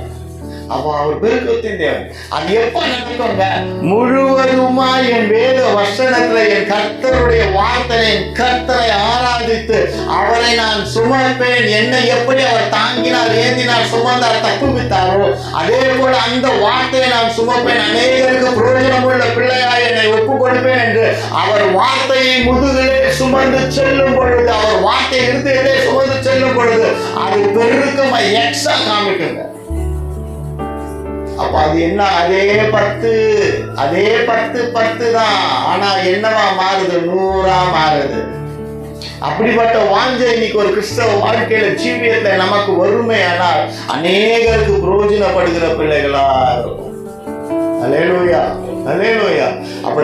அவர் பெருக்கத்தின் தேவன். அது எப்ப நடக்குங்க? முழுவதுமா என் வேத வசனத்துல என் கர்த்தருடைய வார்த்தை, என் கர்த்தரை ஆராதித்து அவரை நான் சுமப்பேன். என்னை எப்படி அவர் தாங்கினார், ஏந்தினார், சுமந்தார், தப்புவித்தாரோ அதே போல அந்த வார்த்தையை நான் சுமப்பேன். அநேகருக்கு பிரயோஜனம் உள்ள பிள்ளையாய் என்னை ஒப்பு கொடுப்பேன் என்று அவர் வார்த்தையை முதுகிலே சுமந்து செல்லும் பொழுது, அவர் வார்த்தை இருதயத்திலே சுமந்து செல்லும் பொழுது அது பெருக்கமா எக்ஸா காமிக்குங்க. அப்ப அது என்ன? அதே 10 தான். ஆனா என்னவா மாறுது? 100ஆ மாறுது. அப்படிப்பட்ட வாஞ்சை இன்னைக்கு ஒரு கிறிஸ்தவ வாழ்க்கையில ஜீவியத்துல நமக்கு வறுமையானால் அநேகருக்கு பிரயோஜனப்படுகிற பிள்ளைகளா இருக்கும். அல்லேலூயா, அல்லேலூயா. அப்ப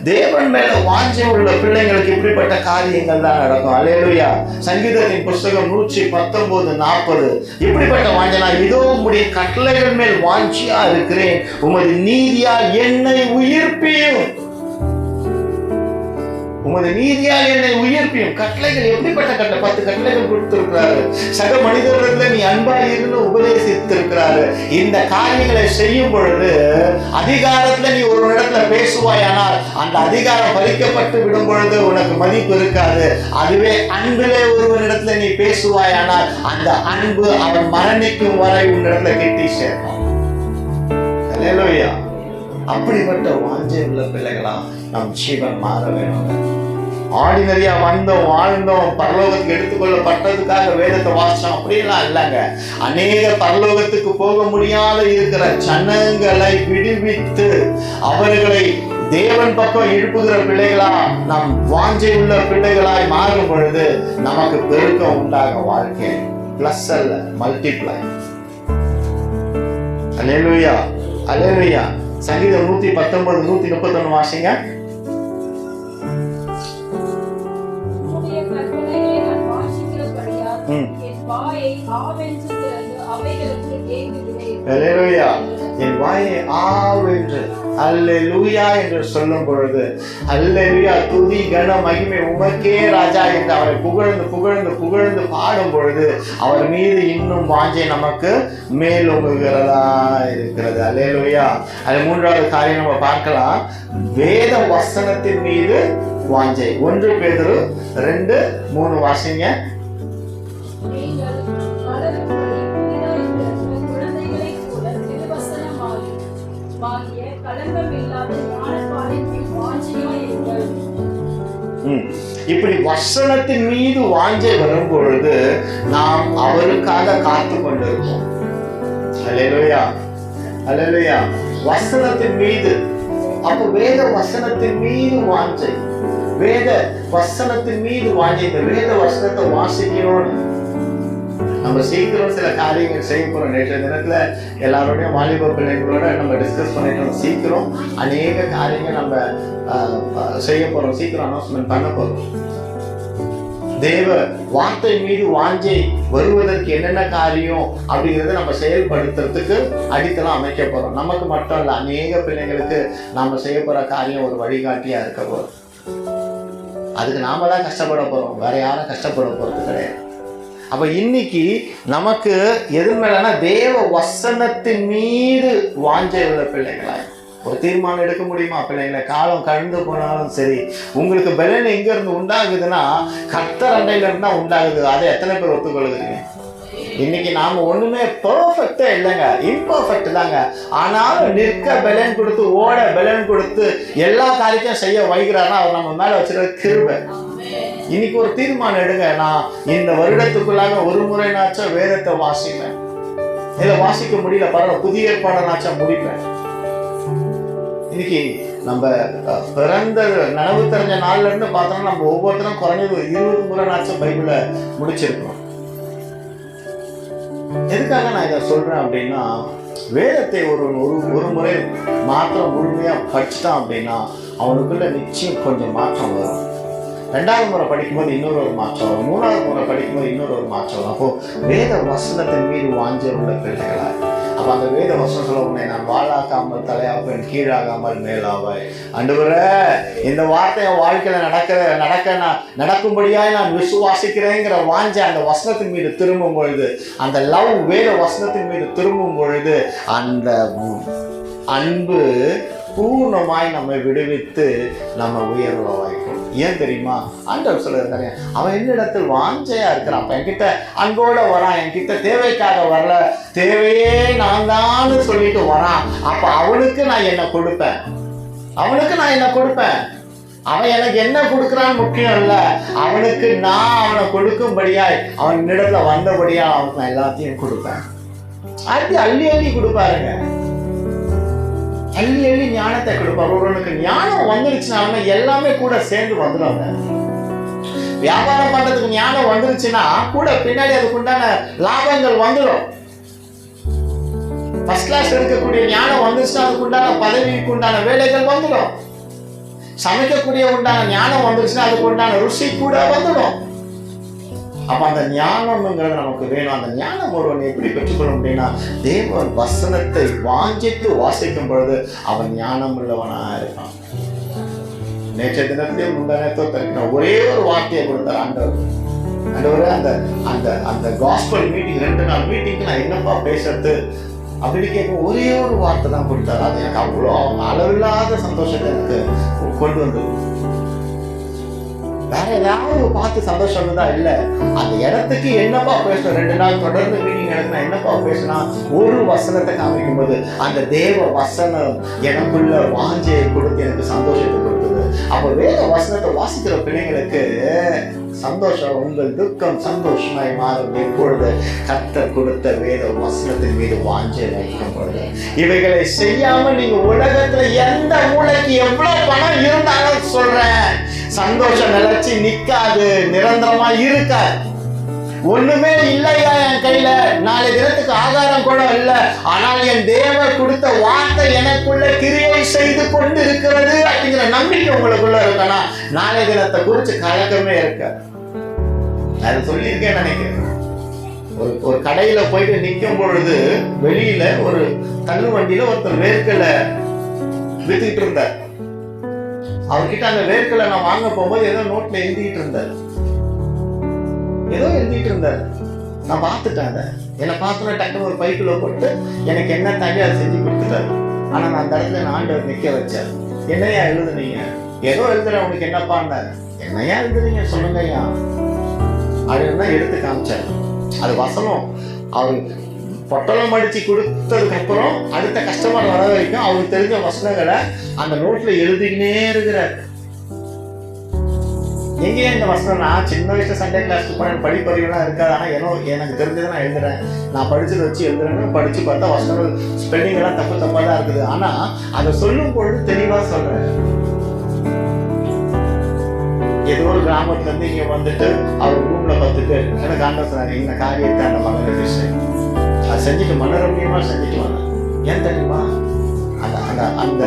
தேவன் மேல வாஞ்சை உள்ள பிள்ளைங்களுக்கு இப்படிப்பட்ட காரியங்கள் தான் நடக்கும். அல்லேலூயா. சங்கீதத்தின் புஸ்தகம் 119:40 இப்படிப்பட்ட வாஞ்சனா, இதோ உம்முடைய கட்டளைகள் மேல் வாஞ்சியா இருக்கிறேன், உமது நீதியால் என்னை உயிர்ப்பியும். உமது நீதியால் என்னை உயிர்ப்பியும். கட்டளைகள் எப்படிப்பட்ட கட்டளை? 10 கட்டளைகள் கொடுத்திருக்கிறாரு. சக மனிதர்களிடத்துல நீ அன்பாய் இருந்து உபதேசித்திருக்கிறாரு. இந்த காரியங்களை செய்யும் பொழுது அதிகாரத்துல நீ ஒரு இடத்துல பேசுவாயானால் அந்த அதிகாரம் பறிக்கப்பட்டு விடும் பொழுது உனக்கு மதிப்பு இருக்காது. அதுவே அன்பிலே ஒருவனிடத்துல நீ பேசுவாயானால் அந்த அன்பு அவன் மரணிக்கும் வரை உன்னிடத்துல கிட்டி சேர்க்கும். அல்லேலூயா. அப்படிப்பட்ட வாஞ்சை உள்ள பிள்ளைகளா நம் ஜீவன் மாற வேணும். ஆர்டினரியா வந்தோம், வாழ்ந்தோம், பரலோகத்துக்கு எடுத்துக்கொள்ளப்பட்டதுக்காக வேதத்தை வாசிச்சோம் அப்படியெல்லாம் இல்லைங்க. அநேக பரலோகத்துக்கு போக முடியாத இருக்கிற ஜனங்களை விடுவித்து அவர்களை தேவன் பக்கம் எழுப்புகிற பிள்ளைகளா நம் வாஞ்சை உள்ள பிள்ளைகளாய் மாறும் பொழுது நமக்கு பெருக்கம் உண்டாக வாழ்க்கை பிளஸ் அல்ல மல்டிப்ளை. அல்லேலூயா, அல்லேலூயா. சங்கீதம் 119 131 வாசிங்க. அல்லேலூயா. என் வாயை ஆவென்று அல்லேலூயா என்று சொல்லும் பொழுது அல்லேலூயா, துதி கன மகிமை உமக்கே ராஜா என்று அவரை புகழ்ந்து புகழ்ந்து புகழ்ந்து பாடும் பொழுது அவர் மீது இன்னும் வாஞ்சை நமக்கு மேலோங்குகிறதா இருக்கிறது. அல்லேலூயா. அது 3வது காரியம் நம்ம பார்க்கலாம். வேத வசனத்தின் மீது வாஞ்சை. 1 பேதுரு 2:3 வாசிங்க. இப்படி வசனத்தின் மீது வாஞ்சை வரும் பொழுது நாம் அவருக்காக காத்து கொண்டிருப்போம். அல்லேலூயா, அல்லேலூயா. வசனத்தின் மீது, அப்ப வேத வசனத்தின் மீது வாஞ்சை, வேத வசனத்தின் மீது வாஞ்சை. இந்த வேத வசனத்தை வாசிக்கணும்னு நம்ம சீக்கிரம் சில காரியங்கள் செய்ய போறோம். நேற்றைய தினத்துல எல்லாரோடைய வாலிப பிள்ளைங்களோட நம்ம டிஸ்கஸ் பண்ணிட்டோம். சீக்கிரம் அநேக காரியங்கள் நம்ம செய்ய போறோம். சீக்கிரம் அனௌன்ஸ்மெண்ட் பண்ண போறோம். தேவ வார்த்தை மீது வாஞ்சை வருவதற்கு என்னென்ன காரியம் அப்படிங்கிறத நம்ம செயல்படுத்துறதுக்கு அடித்தளம் அமைக்க போறோம். நமக்கு மட்டும் இல்ல, அநேக பிள்ளைங்களுக்கு நாம செய்ய போற காரியம் ஒரு வழிகாட்டியா இருக்க போறோம். அதுக்கு நாம தான் கஷ்டப்பட போறோம், வேற யாரும் கஷ்டப்பட போறது கிடையாது. அப்ப இன்னைக்கு நமக்கு எது மேலனா தேவ வசனத்தின் மீது வாஞ்சை உள்ள பிள்ளைகளாய் ஒரு தீர்மானம் எடுக்க முடியுமா? பிள்ளைங்களை காலம் கடந்து போனாலும் சரி, உங்களுக்கு பலன் எங்க இருந்து உண்டாகுதுன்னா கர்த்தர் அண்டையில இருந்தா உண்டாகுது. அதை எத்தனை பேர் ஒத்துக்கொள்ளுகிறீங்க? இன்னைக்கு நாம ஒண்ணுமே பெர்ஃபெக்டா இல்லைங்க, இம்பர்ஃபெக்ட் தாங்க. ஆனாலும் நிற்க பலன் கொடுத்து, ஓட பலன் கொடுத்து, எல்லா காரியத்தையும் செய்ய வைக்கிறாருன்னா அவர் நம்ம மேல வச்சிருக்க கிருபை. இன்னைக்கு ஒரு தீர்மானம் எடுங்க, நான் இந்த வருடத்துக்குள்ளாக ஒரு முறைனாச்சும் வேதத்தை வாசிப்பேன். இதை வாசிக்க முடியல பரவாயில்ல, புதிய ஏற்பாடனாச்சும் முடிப்பேன். இன்னைக்கு நம்ம பிறந்த நனவு தெரிஞ்ச நாள்ல இருந்து பார்த்தோம்னா நம்ம ஒவ்வொருத்தரும் குறைஞ்சது 20 முறைனாச்சும் பைபிளை முடிச்சிருக்கோம். எதுக்காக நான் இதை சொல்றேன் அப்படின்னா, வேதத்தை ஒரு முறை மாத்திரம் முழுமையா படிச்சுட்டான் அப்படின்னா அவனுக்குள்ள நிச்சயம் கொஞ்சம் மாற்றம் வரும். 2வது முறை படிக்கும்போது இன்னொரு மாற்றம் வரும். 3வது முறை படிக்கும்போது இன்னொரு மாற்றம் வரும். அப்போ வேத வசனத்தின் மீது வாஞ்ச உள்ள பிள்ளைகளா, அப்ப அந்த வேத வசனத்துல உன்னை நான் வாழாக்காமல் தலையாப்பேன், கீழாகாமல் மேலாவாய். ஆண்டவரே, இந்த வார்த்தை என் வாழ்க்கையில நடக்கும்படியாய் நான் விசுவாசிக்கிறேங்கிற வாஞ்ச அந்த வசனத்தின் மீது திரும்பும் பொழுது, அந்த லவ் வேத வசனத்தின் மீது திரும்பும் பொழுது, அந்த அன்பு பூர்ணமாய் நம்மை விடுவித்து நம்ம உயர்வை வைக்கும். ஏன் தெரியுமா? ஆண்டவர் சொல்லுறாரு, அவன் என்னிடத்தில் வாஞ்சையா இருக்கிறான், அப்ப என்கிட்ட அன்போட வரான், என்கிட்ட தேவைக்காக வரல, தேவையே நான் தான் சொல்லிட்டு வரான். அப்ப அவனுக்கு நான் என்ன கொடுப்பேன், அவன் எனக்கு என்ன கொடுக்குறான்னு முக்கியம் இல்ல, அவனுக்கு நான் அவனை கொடுக்கும்படியாய், அவன் இடத்துல வந்தபடியா அவனுக்கு நான் எல்லாத்தையும் கொடுப்பேன். அது அள்ளி அள்ளி கொடுப்பாருங்க, அள்ளி அள்ளி ஞானத்தை கொடுப்பார். ஒருவனுக்கு ஞானம் வந்துருச்சுன்னா எல்லாமே கூட சேர்ந்து வந்துடுவாங்க. வியாபாரம் பண்றதுக்கு ஞானம் வந்துருச்சுன்னா கூட பின்னாடி அதுக்கு உண்டான லாபங்கள் வந்துடும். ஃபர்ஸ்ட் கிளாஸ் எடுக்கக்கூடிய ஞானம் வந்துருச்சுன்னா அதுக்கு உண்டான பதவிக்கு உண்டான வேலைகள் வந்துடும். சமைக்கக்கூடிய உண்டான ஞானம் வந்துருச்சுன்னா அதுக்கு உண்டான ருசி கூட வந்துடும். அப்ப அந்த ஞானம்ங்கிறது நமக்கு வேணும். அந்த ஞானம் ஒருவன் எப்படி பெற்றுக்கொள்ள முடியும்னா, தேவ வசனத்தை வாஞ்சித்து வாசிக்கும் பொழுது அவன் ஞானம் உள்ளவனா இருப்பான். நேற்றைய தினத்திலே முந்தானத்தோ தருக்கிற ஒரே ஒரு வார்த்தையை கொடுத்தார் ஆண்டவர். அந்த காஸ்பல் மீட்டிங் 2 நாள் மீட்டிங்க்கு நான் என்னப்பா பேசுறது அப்படி கேட்க ஒரே ஒரு வார்த்தை தான் கொடுத்தாரு. அது எனக்கு அவ்வளோ அளவில்லாத சந்தோஷத்தை எனக்கு கொண்டு வந்தது. வேற ஏதாவது பார்த்து சந்தோஷம் இருந்தா இல்ல, அந்த இடத்துக்கு என்னப்பா பேசணும், 2 நாள் தொடர்ந்து மீட்டிங் நடத்தினா என்னப்பா பேசினா ஒரு வசனத்தை காமிக்கும் போது அந்த தேவ வசனம் எனக்குள்ள வாஞ்சையை கொடுத்து எனக்கு சந்தோஷத்தை கொடுத்தது. அப்ப வேத வசனத்தை வாசிக்கிற பிள்ளைங்களுக்கு சந்தோஷம், உங்கள் துக்கம் சந்தோஷமாய் மாறும் எப்பொழுது கர்த்தர் கொடுத்த வேத வசனத்தின் மீது வாஞ்சை வைக்கும் பொழுது. இவைகளை செய்யாம நீங்க உலகத்துல எந்த மூளைக்கு எவ்வளவு பணம் இருந்தாலும் சொல்றேன், சந்தோஷம் நிலைச்சு நிக்காது, நிரந்தரமா இருக்காது. ஒண்ணுமே இல்லையா என் கையில, நாளை தினத்துக்கு ஆகாரம் கூட இல்லை, ஆனால் என் தேவன் கொடுத்த வார்த்தை எனக்குள்ள கிரியை செய்து கொண்டு இருக்கிறது அப்படிங்கிற நம்பிக்கை உங்களுக்குள்ள இருக்கனா, நாளை தினத்தை குறிச்சு கலக்கமே இருக்க. அதை சொல்லியிருக்கேன் நினைக்கிறேன். ஒரு கடையில போயிட்டு நிற்கும் பொழுது வெளியில ஒரு தள்ளு வண்டியில ஒருத்தர் வேர்க்கலை வித்துக்கிட்டு இருந்தார். அவர்கிட்ட அந்த வேர்க்கலை நான் வாங்க போகும்போது ஏதோ நோட்ல எழுதிட்டு இருந்தார். நான் பார்த்துட்டேன். அதை என்னை பார்த்தோன்னா டக்குனு ஒரு பைக்குள்ள போட்டு எனக்கு என்ன தாண்டி அதை செஞ்சு கொடுத்துட்டாரு. ஆனா நான் அந்த இடத்துல நான் ஆண்டவர் நிக்க வச்சார். என்னையா எழுதுனீங்க? ஏதோ எழுதுறேன், உனக்கு என்னப்பான்னாரு. என்னையா எழுதுறீங்க சொல்லுங்கய்யா அப்படின்னு தான் எடுத்து காமிச்சார். அது வசனம். அவர் பொட்டலம் அடிச்சு கொடுத்ததுக்கு அப்புறம் அடுத்த கஸ்டமர் வர வரைக்கும் அவருக்கு தெரிஞ்ச வசனங்களை அந்த நோட்ல எழுதிக்கினே இருக்கிறார். எங்கேயே இந்த வசனம், நான் சின்ன வயசுல சண்டே கிளாஸ்க்கு போனேன், படிப்பறிவுலாம் இருக்காது, ஆனா எனக்கு தெரிஞ்சதை நான் எழுதுறேன், நான் படிச்சதை வச்சு எழுதுறேன்னு படிச்சு பார்த்தா வசனங்கள் ஸ்பெல்லிங் எல்லாம் தப்பா தான் இருக்குது. ஆனா அதை சொல்லும் பொழுது தெளிவா சொல்றேன். ஏதோ ஒரு கிராமத்துல இருந்து இங்க வந்துட்டு அவர் ரூம்ல பார்த்துட்டு எனக்கு ஆண்டவர் சொன்னாரு, இந்த காரியத்தை அந்த மகனுக்கு அதை செஞ்சுட்டு மனரம்யமா செஞ்சுட்டு வந்தேன். ஏன் தெரியுமா? அந்த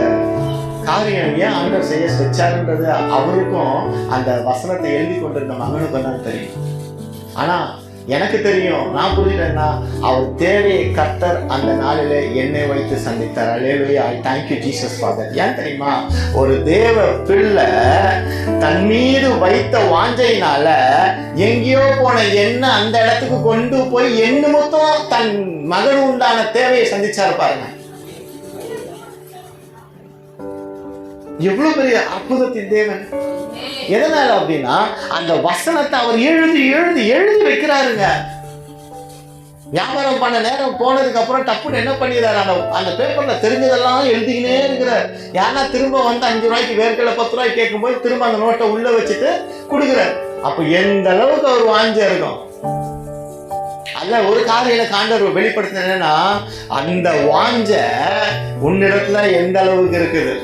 காரியம் ஏன் ஆண்டவர் செய்ய வச்சாருன்றது அவருக்கும் அந்த வசனத்தை எழுதி கொண்டிருந்த மகனுக்கும் தான் தெரியும். ஆனா எனக்கு தெரியும், நான் புரிஞ்சுட்டேன்னா அவர் தேவையை கர்த்தர் அந்த நாளிலே என்னை வைத்து சந்தித்தார். Hallelujah, I thank you Jesus father. ஏன் தெரியுமா? ஒரு தேவ பிள்ளை தன் மீது வைத்த வாஞ்சையினால எங்கேயோ போன என்ன அந்த இடத்துக்கு கொண்டு போய் என்ன மொத்தம் தன் மகன் உண்டான தேவையை சந்திச்சாரு பாருங்க. எவ்வளவு பெரிய அற்புதத்தின் தேவன். எதனால அப்படின்னா அந்த வசனத்தை அவர் எழுதி எழுதி எழுதி வைக்கிறாருங்க. வியாபாரம் பண்ண நேரம் போனதுக்கு அப்புறம் டப்புன்னு என்ன பண்ணிடுறாரு, அந்த பேப்பர்ல தெரிஞ்சதெல்லாம் எழுதிக்கினே இருக்கிறார். யாரா திரும்ப வந்து 5 ரூபாய்க்கு வேர்க்கல 10 ரூபாய்க்கு கேட்கும்போது திரும்ப அந்த நோட்டை உள்ள வச்சுட்டு கொடுக்குறாரு. அப்ப எந்த அளவுக்கு அவர் வாஞ்ச இருக்கும். அல்ல ஒரு காரியில ஆண்டவர் வெளிப்படுத்தின என்னன்னா, அந்த வாஞ்ச உன்னிடத்துல எந்த அளவுக்கு இருக்குது.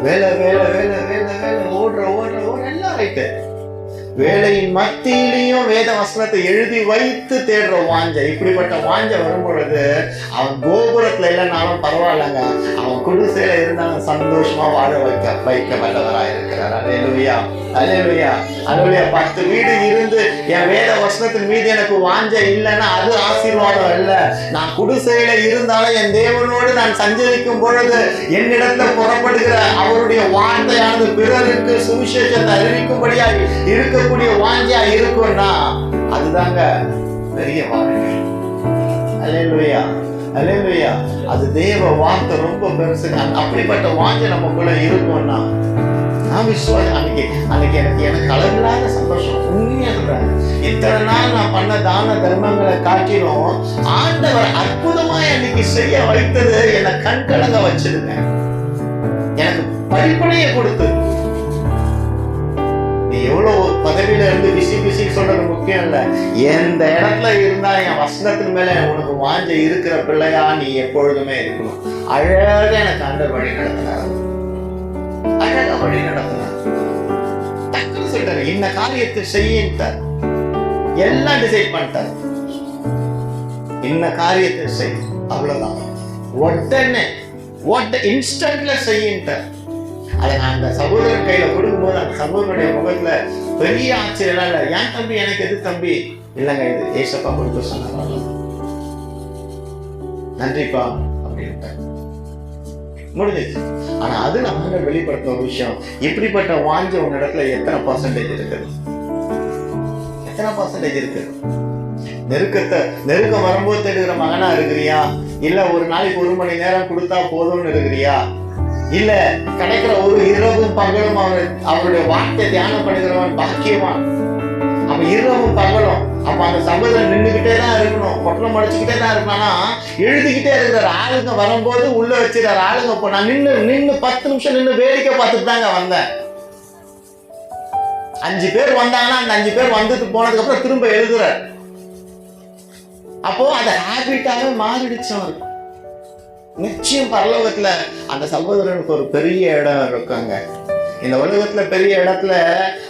வேலை வேலை வேலை வேலை வேலை ஓடுற ஓடுற ஓடுற எல்லாம் ரைட்டு. வேலையின் மத்தியிலையும் வேத வசனத்தை எழுதி வைத்து தேடுற வாஞ்ச, இப்படிப்பட்ட வாஞ்ச வரும்பொழுது அவன் கோபுரத்துல இல்லைனாலும் பரவாயில்லங்க, அவன் குடிசையில இருந்தாலும் சந்தோஷமா வாழ வைக்க வல்லவராக இருக்கிறார். அல்லேலூயா அல்லேலூயா அல்லேலூயா. 10 வீடு இருந்து என் வேத வசனத்தின் மீது எனக்கு வாஞ்ச இல்லைன்னா அது ஆசீர்வாதம் இல்லை. நான் குடிசையில இருந்தாலும் என் தேவனோடு நான் சஞ்சரிக்கும் பொழுது என்னிடத்துல புறப்படுகிற அவருடைய வார்த்தையானது பிறருக்கு சுவிசேஷத்தை அறிவிக்கும்படியாக இருக்கக்கூடிய வாஞ்சையா இருக்கும்னா அதுதாங்க பெரிய வாழ்க்கை. அல்லேலூயா அல்லேலூயா. அது தேவ வார்த்தை ரொம்ப பெருசு. அப்படிப்பட்ட வாஞ்சை நமக்குள்ள இருக்கும்னா நான் விசுவாசம். அன்னைக்கு எனக்கு அளவில்லாத சந்தோஷம். உண்மையா சொல்றேன், இத்தனை நாள் நான் பண்ண தான தர்மங்களை காட்டிலும் ஆண்டவர் அற்புதமாய் அன்னைக்கு செய்ய வைத்தது என்னை கண்கலங்க வச்சிருங்க. எனக்கு படிப்பனையை கொடுத்து, நீ எவ்வளவு பதவியில இருந்து பிசி சொல்றது முக்கியம் இல்ல, எந்த இடத்துல இருந்தா என் வசனத்தின் மேல உனக்கு வாஞ்ச இருக்கிற பிள்ளையா நீ எப்பொழுதுமே இருக்கணும். அழகா எனக்கு ஆண்டவர் வழி நடத்தினார். அழகா வழி நடத்தினார். டக்குன்னு சொல்லிட்டாரு, இந்த காரியத்தை செய்யிட்டார். எல்லாம் டிசைட் பண்ணிட்டார். இந்த காரியத்தை செய், அவ்வளவுதான். உடனே இன்ஸ்டன்ட்ல செய்யிட்டார். அதை நான் அந்த சகோதரன் கையில கொடுக்கும்போது அந்த சகோதரனுடைய முகத்துல பெரிய ஆச்சரியம் இல்லை. ஏன் தம்பி, எனக்கு எது தம்பி? இல்லைங்க, இது ஏசப்பா கொடுக்க சொன்னாங்க, நன்றிப்பா அப்படின்ட்டு முடிஞ்சிச்சு. ஆனா அது நம்ம வெளிப்படுத்த ஒரு விஷயம். இப்படிப்பட்ட வாஞ்ச உன் இடத்துல எத்தனை பர்சன்டேஜ் இருக்குது? எத்தனை பர்சன்டேஜ் இருக்கு? நெருக்கம் வரும்போது தேடுகிற மகனா இருக்கிறியா? இல்ல ஒரு நாளைக்கு 1 மணி நேரம் கொடுத்தா போதும்னு இருக்கிறியா? இல்ல கிடைக்கிற ஒரு இரவும் பகலும் அவருடைய வார்த்தை தியானம் பண்ணுகிறவன் பாக்கியவான். அப்ப இரவும் பகலும் அப்ப அந்த சகோதரன் நின்றுகிட்டே தான் இருக்கணும், பொட்டலம் அடிச்சுக்கிட்டே தான் இருக்கணும்னா எழுதிக்கிட்டே இருக்கிற ஆளுங்க வரும்போது உள்ள வச்சிருக்கிற ஆளுங்க போ. நான் நின்று 10 நிமிஷம் நின்று வேடிக்கை பார்த்துட்டு தாங்க வந்தேன். 5 பேர் வந்தாங்கன்னா அந்த 5 பேர் வந்துட்டு போனதுக்கு அப்புறம் திரும்ப எழுதுற. அப்போ அது ஹேபிட்டாவே மாறிடுச்சு அவருக்கு. நிச்சயம் பரலோகத்துல அந்த சகோதரனுக்கு ஒரு பெரிய இடம் இருக்காங்க. இந்த உலகத்துல பெரிய இடத்துல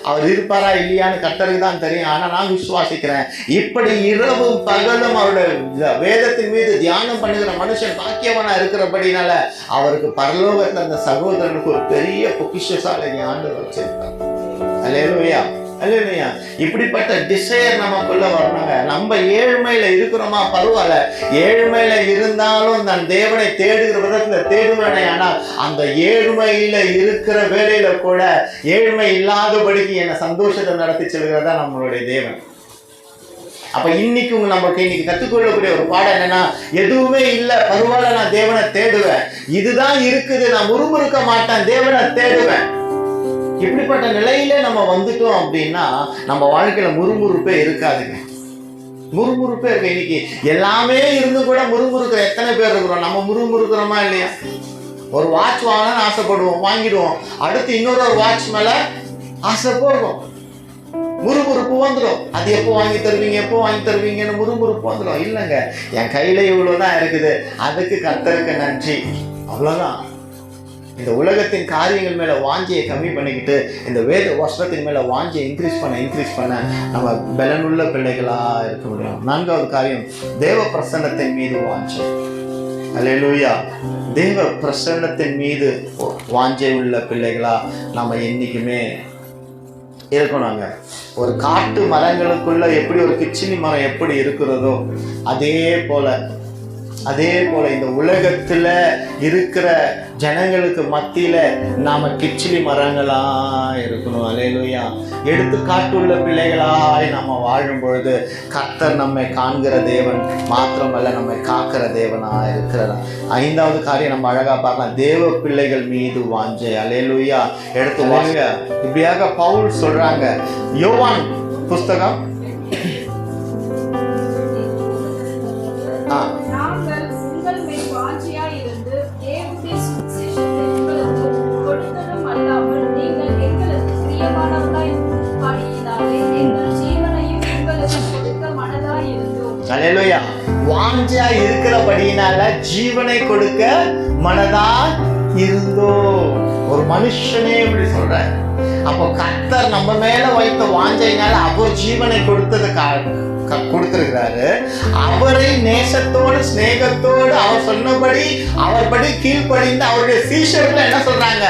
அவர் இருப்பாரா இல்லையான்னு கர்த்தருக்கு தான் தெரியும். ஆனா நான் விசுவாசிக்கிறேன், இப்படி இரவும் பகலும் அவருடைய வேதத்தின் மீது தியானம் பண்ணுகிற மனுஷன் பாக்கியவனா இருக்கிறபடினால அவருக்கு பரலோகத்துல அந்த சகோதரனுக்கு ஒரு பெரிய பொக்கிஷசாலை ஆண்டவர் வச்சிருக்காங்க. அல்லேலூயா அல்லேலூயா. இப்படிப்பட்ட டிசைர் நமக்குள்ள வரணுங்க. நம்ம ஏழ்மையில இருக்கிறோமா பரவாயில்ல, ஏழ்மையில இருந்தாலும் நான் தேவனை தேடுகிற விதத்துல தேடுவேனே. ஆனால் அந்த ஏழ்மையில இருக்கிற வேலையில கூட ஏழ்மை இல்லாதபடிக்கு என்னை சந்தோஷத்தை நடத்தி செல்கிறதா நம்மளுடைய தேவன். அப்ப இன்னைக்கு கற்றுக்கொள்ளக்கூடிய ஒரு பாடம் என்னன்னா, எதுவுமே இல்லை பரவாயில்ல, நான் தேவனை தேடுவேன். இதுதான் இருக்குது, நான் முறுமுறுக்க மாட்டேன், தேவனை தேடுவேன். இப்படிப்பட்ட நிலையில நம்ம வந்துட்டோம் அப்படின்னா நம்ம வாழ்க்கையில முறுமுறுப்பே இருக்காதுங்க. முறுமுறுப்பே இருக்கு. இன்னைக்கு எல்லாமே இருந்து கூட முறுமுறுக்கிற எத்தனை பேர் இருக்கிறோம்? நம்ம முறுமுறுக்கிறோமா இல்லையா? ஒரு வாட்ச் வாங்கணும்னு ஆசைப்படுவோம், வாங்கிடுவோம். அடுத்து இன்னொரு வாட்ச் மேல ஆசை போகும், முறுமுறுப்பு வந்துடும். அது எப்போ வாங்கி தருவீங்கன்னு முறுமுறுப்பு வந்துடும். இல்லைங்க, என் கையில இவ்வளவுதான் இருக்குது, அதுக்கு கர்த்தருக்கு நன்றி, அவ்வளவுதான். இந்த உலகத்தின் காரியங்கள் மேல வாஞ்சியை கம்மி பண்ணிக்கிட்டு இந்த வேத வசனத்தின் மேல வாஞ்சியை இன்க்ரீஸ் பண்ண நம்ம பலனுள்ள பிள்ளைகளா இருக்க முடியும். 4வது காரியம், தேவ பிரசன்னத்தின் மீது வாஞ்சை. அல்லேலூயா. தேவ பிரசன்னத்தின் மீது வாஞ்சை உள்ள பிள்ளைகளா நம்ம என்னைக்குமே இருக்கணுங்க. ஒரு காட்டு மரங்களுக்குள்ள எப்படி ஒரு கிச்சிலி மரம் எப்படி இருக்கிறதோ அதே போல இந்த உலகத்துல இருக்கிற ஜனங்களுக்கு மத்தியில நாம கிச்சிலி மரங்களா இருக்கணும். அல்லேலூயா. எடுத்துக்காட்டுள்ள பிள்ளைகளாய் நம்ம வாழும் பொழுது கர்த்தர் நம்மை காண்கிற தேவன் மாத்திரமல்ல, நம்மை காக்கிற தேவனா இருக்கிறார். 5வது காரியம் நம்ம அழகா பார்க்கலாம், தேவ பிள்ளைகள் மீது வாஞ்சை. அல்லேலூயா. எடுத்து வாங்க. இப்படியாக பவுல் சொல்றாங்க. யோவான் புஸ்தகம் வாஞ்சையா இருக்கிறபடியினால ஜீவனை கொடுக்க மனதா இருந்தோ. ஒரு மனுஷனே இப்படி சொல்ற. அப்போ கர்த்தர் நம்ம மேல வைத்த வாஞ்சையினால அவர் ஜீவனை கொடுத்திருக்கிறாரு. அவரை நேசத்தோடு சிநேகத்தோடு அவர் சொன்னபடி அவர்படி கீழ்ப்படிந்து அவருடைய சீஷர்கள் என்ன சொல்றாங்க?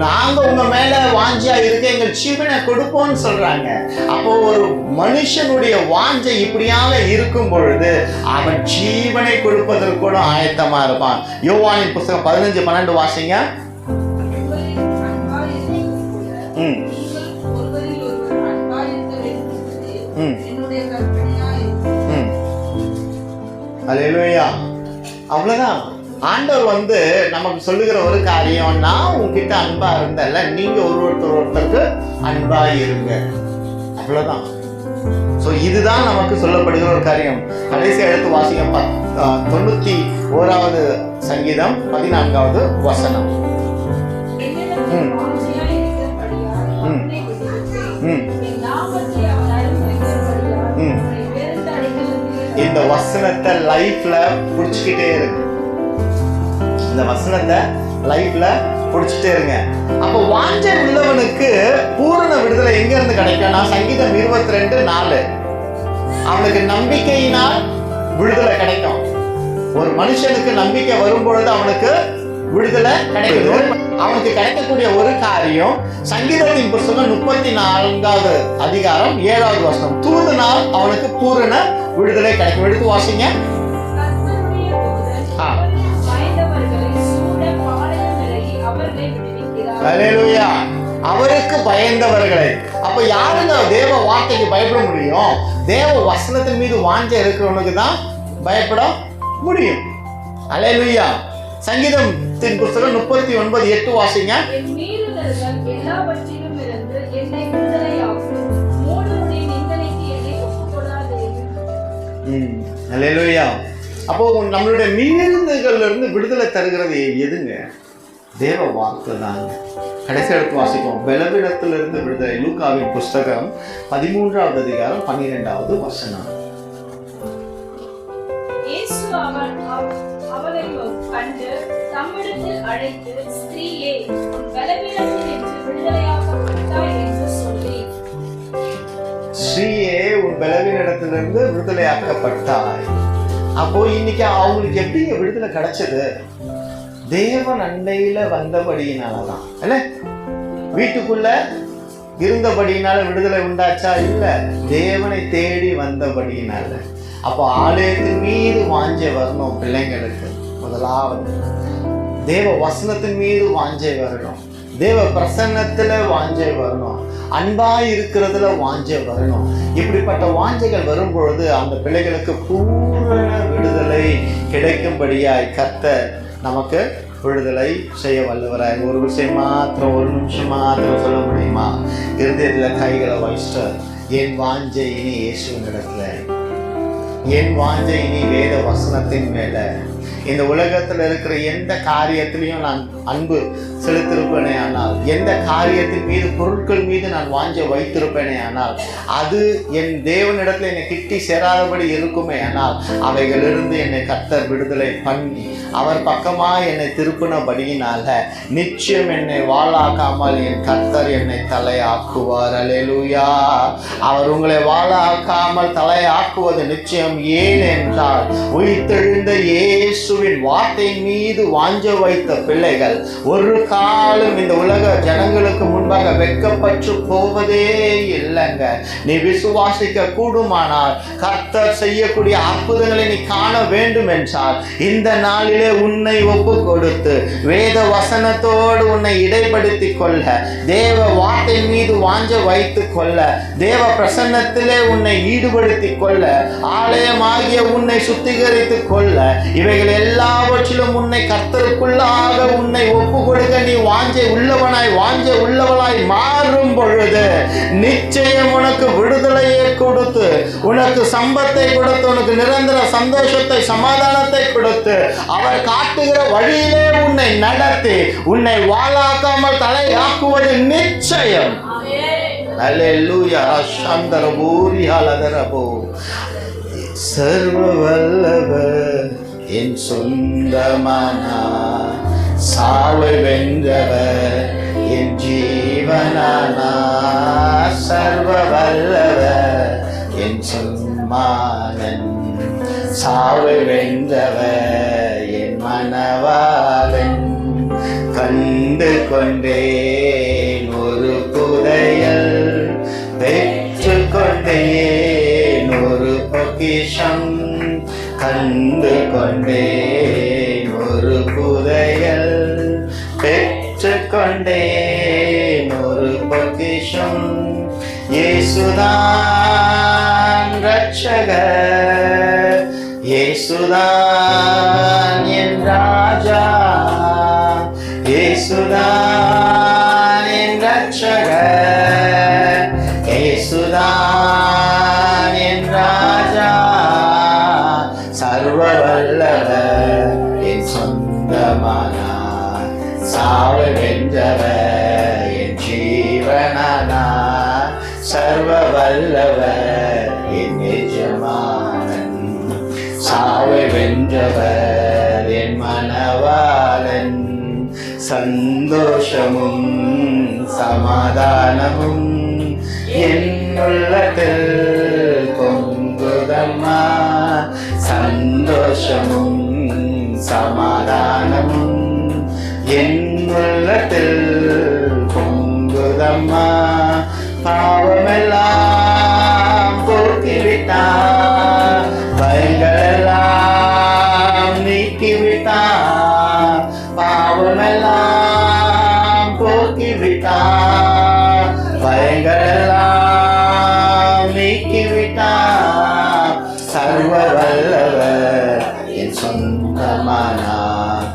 நாங்க உங்க மேல வாஞ்சையா இருக்க எங்கள் ஜீவனை கொடுப்போம்னு சொல்றாங்க. அப்போ ஒரு மனுஷனுடைய வாஞ்சை இப்படியாக இருக்கும் பொழுது அவன் ஜீவனை கொடுப்பதற்கு கூட ஆயத்தமா இருப்பான். யோவானின் புத்தகம் 15:12 வாசிங்க. அல்லேலூயா. அவ்வளவுதான். ஆண்டவர் நமக்கு சொல்லுகிற ஒரு காரியம், நான் உங்ககிட்ட அன்பா இருந்தல்ல, நீங்க ஒருத்தருக்கு அன்பா இருங்க. அவ்வளவுதான். சோ இதுதான் நமக்கு சொல்லப்படுகிற ஒரு காரியம். கடைசி எடுத்து வாசிங்க 91வது சங்கீதம் 14வது வசனம். இந்த வசனத்தை லைஃப்ல புடிச்சுக்கிட்டே இருக்கு. இந்த வசனத்தை லைஃப்ல புடிச்சுட்டே இருங்க. அப்ப வாஞ்சை உள்ளவனுக்கு பூரண விடுதலை எங்க இருந்து கிடைக்கும்னா சங்கீதம் 22:4. அவனுக்கு நம்பிக்கையினால் விடுதலை கிடைக்கும். ஒரு மனுஷனுக்கு நம்பிக்கை வரும்பொழுது அவனுக்கு விடுதலை கிடைக்கும். அவனுக்கு கிடைக்கக்கூடிய ஒரு காரியம் சங்கீதத்தின் புத்தகம் 34வது அதிகாரம் 7வது வசனம். தூதனால் அவனுக்கு பூரண விடுதலை கிடைக்கும். எடுத்து வாசிங்க. அல்லேலூயா. அவருக்கு பயந்தவர்களை. அப்ப யாருங்க தேவ வார்த்தைக்கு பயப்பட முடியும்? தேவ வசனத்தின் மீது வாஞ்சை இருக்கிறவனுக்கு தான் பயப்பட முடியும். அல்லேலூயா. சங்கீதத்தின் புத்தகம் 39:8 வாசிங்க. அல்லேலூயா. அப்போ நம்மளுடைய மீறுதல்கள்ல இருந்து விடுதலை தருகிறது எதுங்க? தேவ வார்த்தை தான். கடைசி எடுத்து வாசிப்போம். பலவீனத்திலிருந்து விடுதலை. லூக்காவின் புஸ்தகம் 13வது அதிகாரம் 12வது வசனம். அவளை கண்டு தம்மிடத்தில் அழைத்து, ஸ்திரீயே, உன் பலவீனத்தினின்று விடுதலையாக்கப்பட்டாய் என்று சொல்லி. ஸ்திரீயே, உன் பலவீனத்திலிருந்து விடுதலையாக்கப்பட்டாய். அப்போ இன்னைக்கு அவங்களுக்கு எப்படிங்க விடுதலை கிடைச்சது? தேவன் அண்டையில வந்தபடியினாலதான். இல்ல வீட்டுக்குள்ள இருந்தபடியினால விடுதலை உண்டாச்சா? இல்ல, தேவனை தேடி வந்தபடியினால. அப்போ ஆலயத்தின் மீது வாஞ்சை வரணும் பிள்ளைங்களுக்கு. முதலாவது தேவ வசனத்தின் மீது வாஞ்சை வரணும். தேவ பிரசன்னத்துல வாஞ்சை வரணும். அன்பா இருக்கிறதுல வாஞ்சை வரணும். இப்படிப்பட்ட வாஞ்சைகள் வரும் பொழுது அந்த பிள்ளைகளுக்கு பூரண விடுதலை கிடைக்கும்படியாய் கர்த்தர் நமக்கு விடுதலை செய்ய வல்லவராய். ஒரு விஷயம் மாத்திரம், ஒரு நிமிஷம் மாத்திரம் சொல்ல முடியுமா? இருதயத்துல கைகளை வச்சிட்டு, என் வாஞ்சை இனி இயேசுவின் இடத்துல, என் வாஞ்சை இனி வேத வசனத்தின் மேல. இந்த உலகத்தில் இருக்கிற எந்த காரியத்திலையும் நான் அன்பு செலுத்திருப்பேனே ஆனால், எந்த காரியத்தின் மீது, பொருட்கள் மீது நான் வாஞ்சை வைத்திருப்பேனே ஆனால், அது என் தேவனிடத்தில் என்னை கிட்டி சேராதபடி இருக்குமே ஆனால், அவைகளிலிருந்து என்னை கர்த்தர் விடுதலை பண்ணி அவர் பக்கமாக என்னை திருப்பினபடியினால நிச்சயம் என்னை வாளாக்காமல் என் கர்த்தர் என்னை தலையாக்குவார். அல்லேலூயா. அவர் உங்களை வாளாக்காமல் தலையாக்குவது நிச்சயம். ஏன் என்றால் உயிர்த்தெழுந்த இயேசுவின் வார்த்தையின் மீது வாஞ்சை வைத்த பிள்ளைகள் ஒரு காலம் இந்த உலக ஜனங்களுக்கு முன்பாக வெட்கப்பட்டு போவதே இல்லைங்க. நீ விசுவாசிக்க கூடுமானால் கர்த்தர் செய்யக்கூடிய அற்புதங்களை நீ காண வேண்டும் என்றால் இந்த நாளிலே உன்னை ஒப்பு கொடுத்து வேத வசனத்தோடு உன்னை இடைப்படுத்திக் கொள்ள, தேவ வார்த்தை மீது வாஞ்சை வைத்துக் கொள்ள, தேவ பிரசன்னத்திலே உன்னை ஈடுபடுத்திக் கொள்ள, ஆலயமாகிய உன்னை சுத்திகரித்துக் கொள்ள, இவைகள் எல்லாவற்றிலும் உன்னை கர்த்தருக்குள்ளாக உன்னை ஒப்பு கொடுக்க நீ வாஞ்சை உள்ளவளாய் மாறும் பொழுது நிச்சயம் உனக்கு விடுதலையை கொடுத்து, உனக்கு சம்பத்தை கொடுத்து, உனக்கு நிரந்தர சந்தோஷத்தை, சமாதானத்தை கொடுத்து, அவர் காட்டுகிற வழியிலே உன்னை நடத்தி உன்னை வாளாக்காமல் தலையாக்குவது சர்வ வல்லவர் என் சொந்தமானார். சாவை வென்றவர் என் ஜீவனானார். சர்வ வல்லவர் என் சொந்தமானன். சாவை வென்றவர் என் மனவாளன். கண்டு கொண்டேன் ஒரு புதையல், பெற்று கொண்டேன் ஒரு பொக்கிஷம். கண்டு கொண்டேன் ஒரு புதையல், பெற்று கொண்டேன் ஒரு பொக்கிஷம். இயேசுதான் ரட்சகர், இயேசுதான் என் ராஜா. இயேசுதான் என் ரட்சகர், இயேசுதான் என் ராஜா. சர்வ வல்லவர் என் சொந்தமானார். சாவை வென்றவர் என் ஜீவனானார். சர்வ வல்லவர் என் எஜமானன். சாவை வென்றவர் என் மனவாளன். சந்தோஷமும் சமாதானமும் என் உள்ளத்தில் பொங்குதம்மா. சந்தோஷமும் சமாதானமும் என் உள்ளத்தில் பொங்குதம்மா. பாவமெல்லாம் போக்கிவிட்டார், பயங்களெல்லாம் நீக்கிவிட்டார். பாவமெல்லாம் போக்கிவிட்டார், பயங்களெல்லாம் நீக்கிவிட்டார். சர்வ வல்லவர் என் சொந்தமானார்.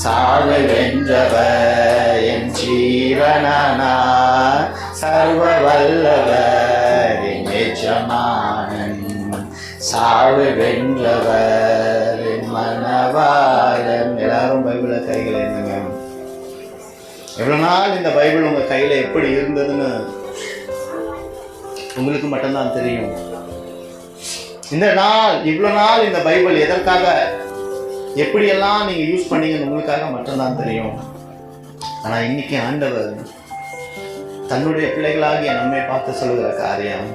சாவை வென்றவர் என் ஜீவனானார். சர்வ வல்லவர் என் எஜமானன். சாவை வென்றவர் என் மனவாளன். எல்லாரும் பைபிளை கையில் இருந்துங்க. எவ்வளவு நாள் இந்த பைபிள் உங்க கையில எப்படி இருந்ததுன்னு உங்களுக்கு மட்டும்தான் தெரியும். இந்த நாள் இவ்வளவு நாள் இந்த பைபிள் எதற்காக எப்படியெல்லாம் நீங்க யூஸ் பண்ணீங்கன்னு உங்களுக்காக மட்டும்தான் தெரியும். ஆனா இன்னைக்கு ஆண்டவர் தன்னுடைய பிள்ளைகளாகிய நம்மை பார்த்து சொல்லுகிற காரியம்,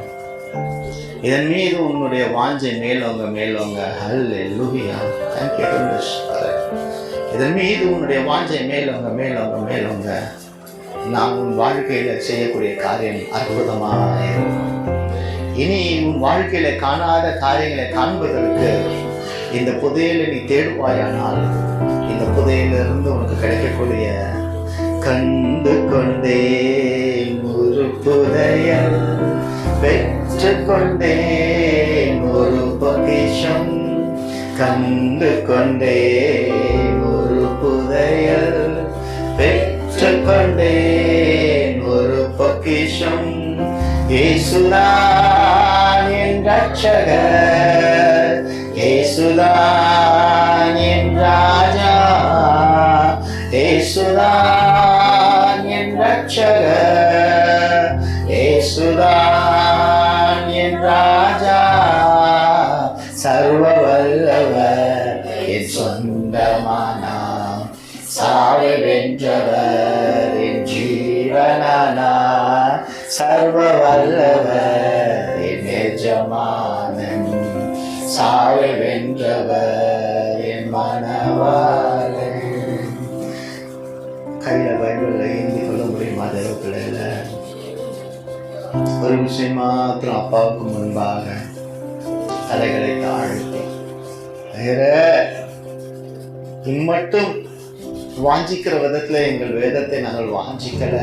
இதன் மீது உன்னுடைய வாஞ்சை மேலோங்க மேலோங்க. ஹல்லேலூயா. Thank you very much. இதன் மீது உன்னுடைய வாஞ்சை மேலோங்க மேலோங்க மேலோங்க. நான் உன் வாழ்க்கையில செய்யக்கூடிய காரியம் அற்புதமாக இருக்கும். இனி உன் வாழ்க்கையில காணாத காரியங்களை காண்பதற்கு இந்த புதையலை நீ தேடுவாயானால், இந்த புதையிலிருந்து உனக்கு கிடைக்கக்கூடிய கண்டு கொண்டேன் ஒரு புதையல், பெற்று கொண்டேன் ஒரு பொக்கிஷம். கண்டு கொண்டேன் ஒரு புதையல், பெற்று கொண்டேன் ஒரு பொக்கிஷம். இயேசுதான் என் ரட்சகர், இயேசுதான் என் ராஜா. இயேசுதான் என் ரட்சகர், இயேசுதான் என் ராஜா. சர்வ வல்லவர் என் சொந்தமானார். சாவை வென்றவர் என் ஜீவனானார். சர்வ வல்லவர் என் எஜமானன். சாவை வென்றவர் என் மனவாளன். கையில பைபிள்ல ஏந்தி கொள்ள முடியுமா தேவ பிள்ளைல? ஒரு விஷயம் மாத்திரம் அப்பாவுக்கு முன்பாக தலைகளை தாழ்த்தி, வேற இம்மட்டும் வாஞ்சிக்கிற விதத்துல எங்கள் வேதத்தை நாங்கள் வாஞ்சிக்கல.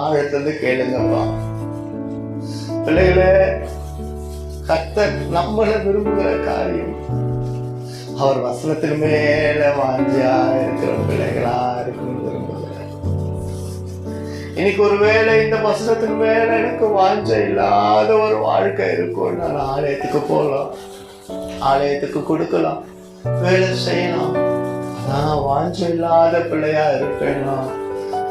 ஆழத்திலிருந்து கேளுங்கப்பா பிள்ளைகளே. கர்த்தர் நம்மள விரும்புகிற காரியம் அவர் வசனத்தின் மேல வாஞ்சியா இருக்கிற பிள்ளைகளா இருக்கணும் விரும்புகிறார். இன்னைக்கு ஒருவேளை இந்த வசனத்தின் மேல எனக்கு வாஞ்ச இல்லாத ஒரு வாழ்க்கை இருக்கும். நான் ஆலயத்துக்கு போகலாம், ஆலயத்துக்கு கொடுக்கலாம், வேலை செய்யலாம். நான் வாஞ்ச இல்லாத பிள்ளையா இருப்பேன்னா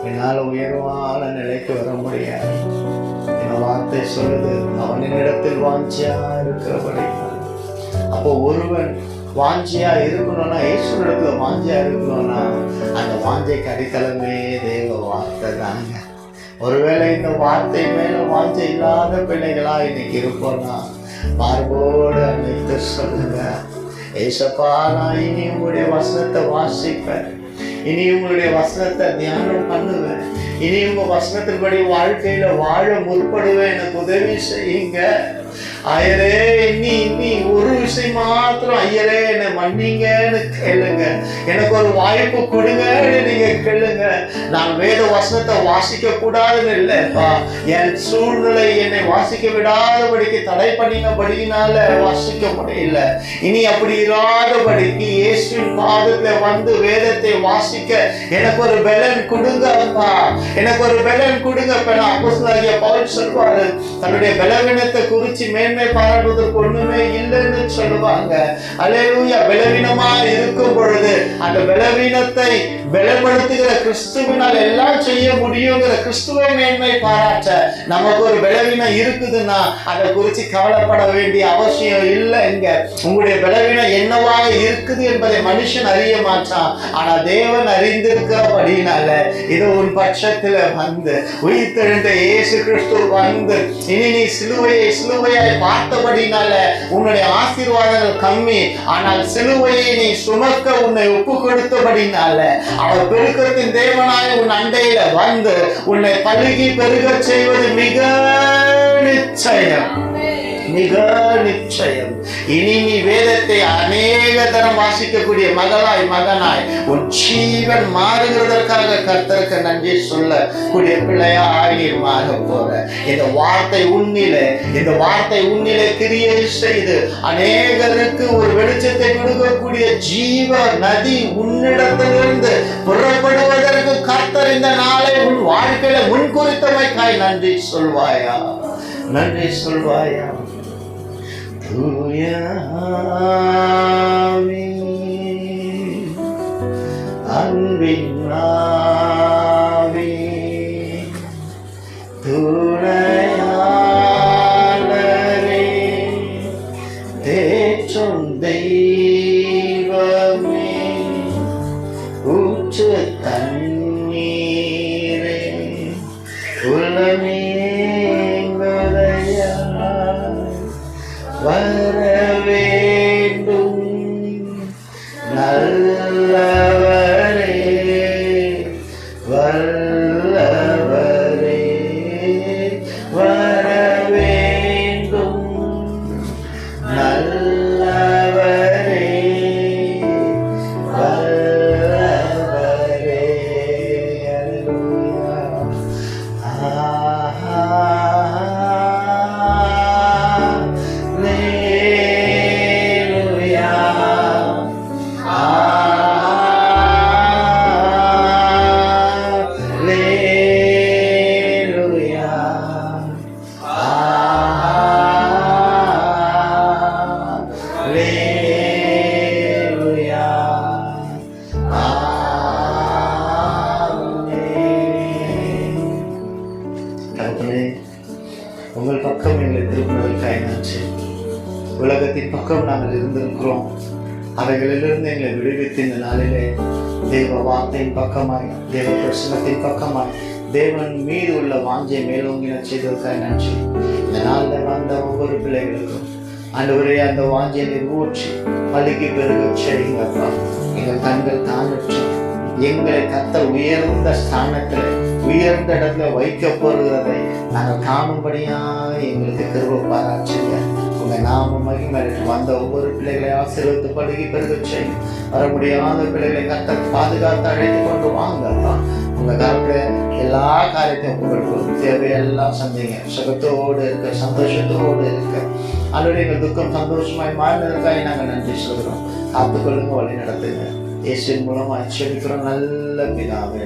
என்னால உயர்வான நிலைக்கு வர முடியாது. வார்த்தை சொல்லுது, அவனிடத்தில் வாஞ்சியா இருக்கிறபடி. அப்போ ஒருவன் வாஞ்சியா இருக்கணும்னா, இயேசுவிடத்துல வாஞ்சியா இருக்கணும்னா, அந்த வாஞ்சைக்கு அடித்தளமே தேவ வார்த்தை தாங்க. ஒருவேளை இந்த வார்த்தை மேல வாஞ்சை இல்லாத பிள்ளைகளா இன்னைக்கு இருப்போம்னா, மார்போடு அனைத்து சொல்லுங்க, ஏசப்பா நான் இனி உங்களுடைய வசனத்தை வாசிப்பேன், இனி உங்களுடைய வசனத்தை தியானம் பண்ணுவேன், இனி உங்க வசனத்தின்படி வாழ்க்கையில வாழ முற்படுவேன், எனக்கு உதவி செய்யுங்க ஐயரே. இன்னி ஒரு விஷயம் மாத்திரம், ஐயரே என்னை மன்னிங்கன்னு கேளுங்க, எனக்கு ஒரு வாய்ப்பு கொடுங்கன்னு நீங்க கேளுங்க. நான் வேத வசனத்தை வாசிக்க கூடாதுன்னு இல்லப்பா, என் சூழ்நிலை என்னை வாசிக்க விடாதபடிக்கு தடை பண்ணினபடினால வாசிக்க முடியல. இனி அப்படி இராதபடிக்கு இயேசுவின் பாதத்துல வந்து வேதத்தை வாசிக்க எனக்கு ஒரு பலன் கொடுங்கப்பா, எனக்கு ஒரு பலன் கொடுங்க. அப்போஸ்தலனாகிய பவுல் சொல்வாரு, தன்னுடைய பலவீனத்தை குறித்து மேன்மை பாராட்டுவதற்கு ஒண்ணுமே இல்லைன்னு சொல்லுவாங்க. அல்லேலூயா. பலவீனமா இருக்கும் பொழுது அந்த பலவீனத்தை பலப்படுத்துகிற கிறிஸ்துவினால் எல்லாம் செய்ய முடியுங்கிற கிறிஸ்துவை மேன்மை பாராட்ட நமக்கு ஒரு பலவீனம் இருக்குதுன்னா அதை குறித்து கவலைப்பட வேண்டிய அவசியம் இல்லைங்க. உங்களுடைய பலவீனம் என்னவாக இருக்குது என்பதை மனுஷன் அறிய மாட்டான், ஆனா தேவன் அறிந்திருக்கிறபடினால இது உன் பட்சத்துல வந்து உயிர்த்தெழுந்த இயேசு கிறிஸ்து வந்து இனி நீ சிலுவையை பார்த்தபடினால உன்னுடைய ஆசீர்வாதங்கள் கம்மி, ஆனால் சிலுவையை நீ சுமக்க உன்னை ஒப்பு கொடுத்தபடினால அவர் பெருக்கத்தின் தேவனாய் உன் அண்டையில வந்து உன்னை பழுகி பெருக செய்வது மிக நிச்சயம், மிக நிச்சயம். இனி நீ வேதத்தை அநேக தரம் வாசிக்கக்கூடிய மகனாய் உன் ஜீவன் மாறுகிறதற்காக கர்த்தருக்கு நன்றி சொல்ல கூடிய பிள்ளையாய் நீ மாற போற. இந்த வார்த்தை உன்னிலே கிரியை செய்து அநேகருக்கு ஒரு வெளிச்சத்தை கொடுக்கக்கூடிய ஜீவ நதி உன்னிடத்திலிருந்து புறப்படுவதற்கு கர்த்தர் இந்த நாளை உன் வாழ்க்கையில முன்குறித்தமைக்காய் நன்றி சொல்வாயா, நன்றி சொல்வாயா. அன்பின் நாவே துணையாளரே தேற்றும் தெய்வமே ஊற்று தண்ணீரே உள்ளமே வர வேண்டும் நல்லவரே வல்லவரே வர வேண்டும் நல்லவரே வல்லவரே. உங்கள் பக்கம் எங்களை திருப்பினதற்காக நன்றி. உலகத்தின் பக்கம் நாங்கள் இருந்திருக்கிறோம், அவைகளிலிருந்து எங்களை விடுவித்து இந்த நாளிலே தேவ வார்த்தையின் பக்கமாய், தேவ பிரசனத்தின் பக்கமாய், தேவன் மீது உள்ள வாஞ்சை மேலோங்கின செய்ததற்காக நன்றி. இந்த நாளில் வந்த ஒவ்வொரு பிள்ளைகளுக்கும் ஆண்டவரே அந்த வாஞ்சையை ஊற்றி பழுகி பெருக செய்யுங்கப்பா. எங்கள் கண்கள் தானற்று எங்களை கர்த்தர் உயர்ந்த ஸ்தானத்தில் உயர்ந்த இடத்துல வைக்க போகிறதை நாங்கள் காணும்படியா எங்களுக்கு கிருபை பாராட்டுங்க. உங்க நாம மகிமை வந்த ஒவ்வொரு பிள்ளைகளை ஆசீர்வதித்து பழுகி பெருக செய்யும். வர முடியாத பிள்ளைகளை கர்த்தர் பாதுகாத்து அழைத்து கொண்டு வாங்கப்பா. உங்க காலத்துல எல்லா காரியத்தையும் உங்களுக்கு தேவையெல்லாம் சந்தீங்க. சுகத்தோடு இருக்க, சந்தோஷத்தோடு இருக்க, அல்லது எங்கள் துக்கம் சந்தோஷமாய் மாறினதற்காக நாங்கள் நன்றி சொல்கிறோம். காத்துக்கொள்ளுங்க, வழி நடத்துங்க. இயேசுவின் மூலமா செபிக்கிறோம் நல்ல பிதாவே.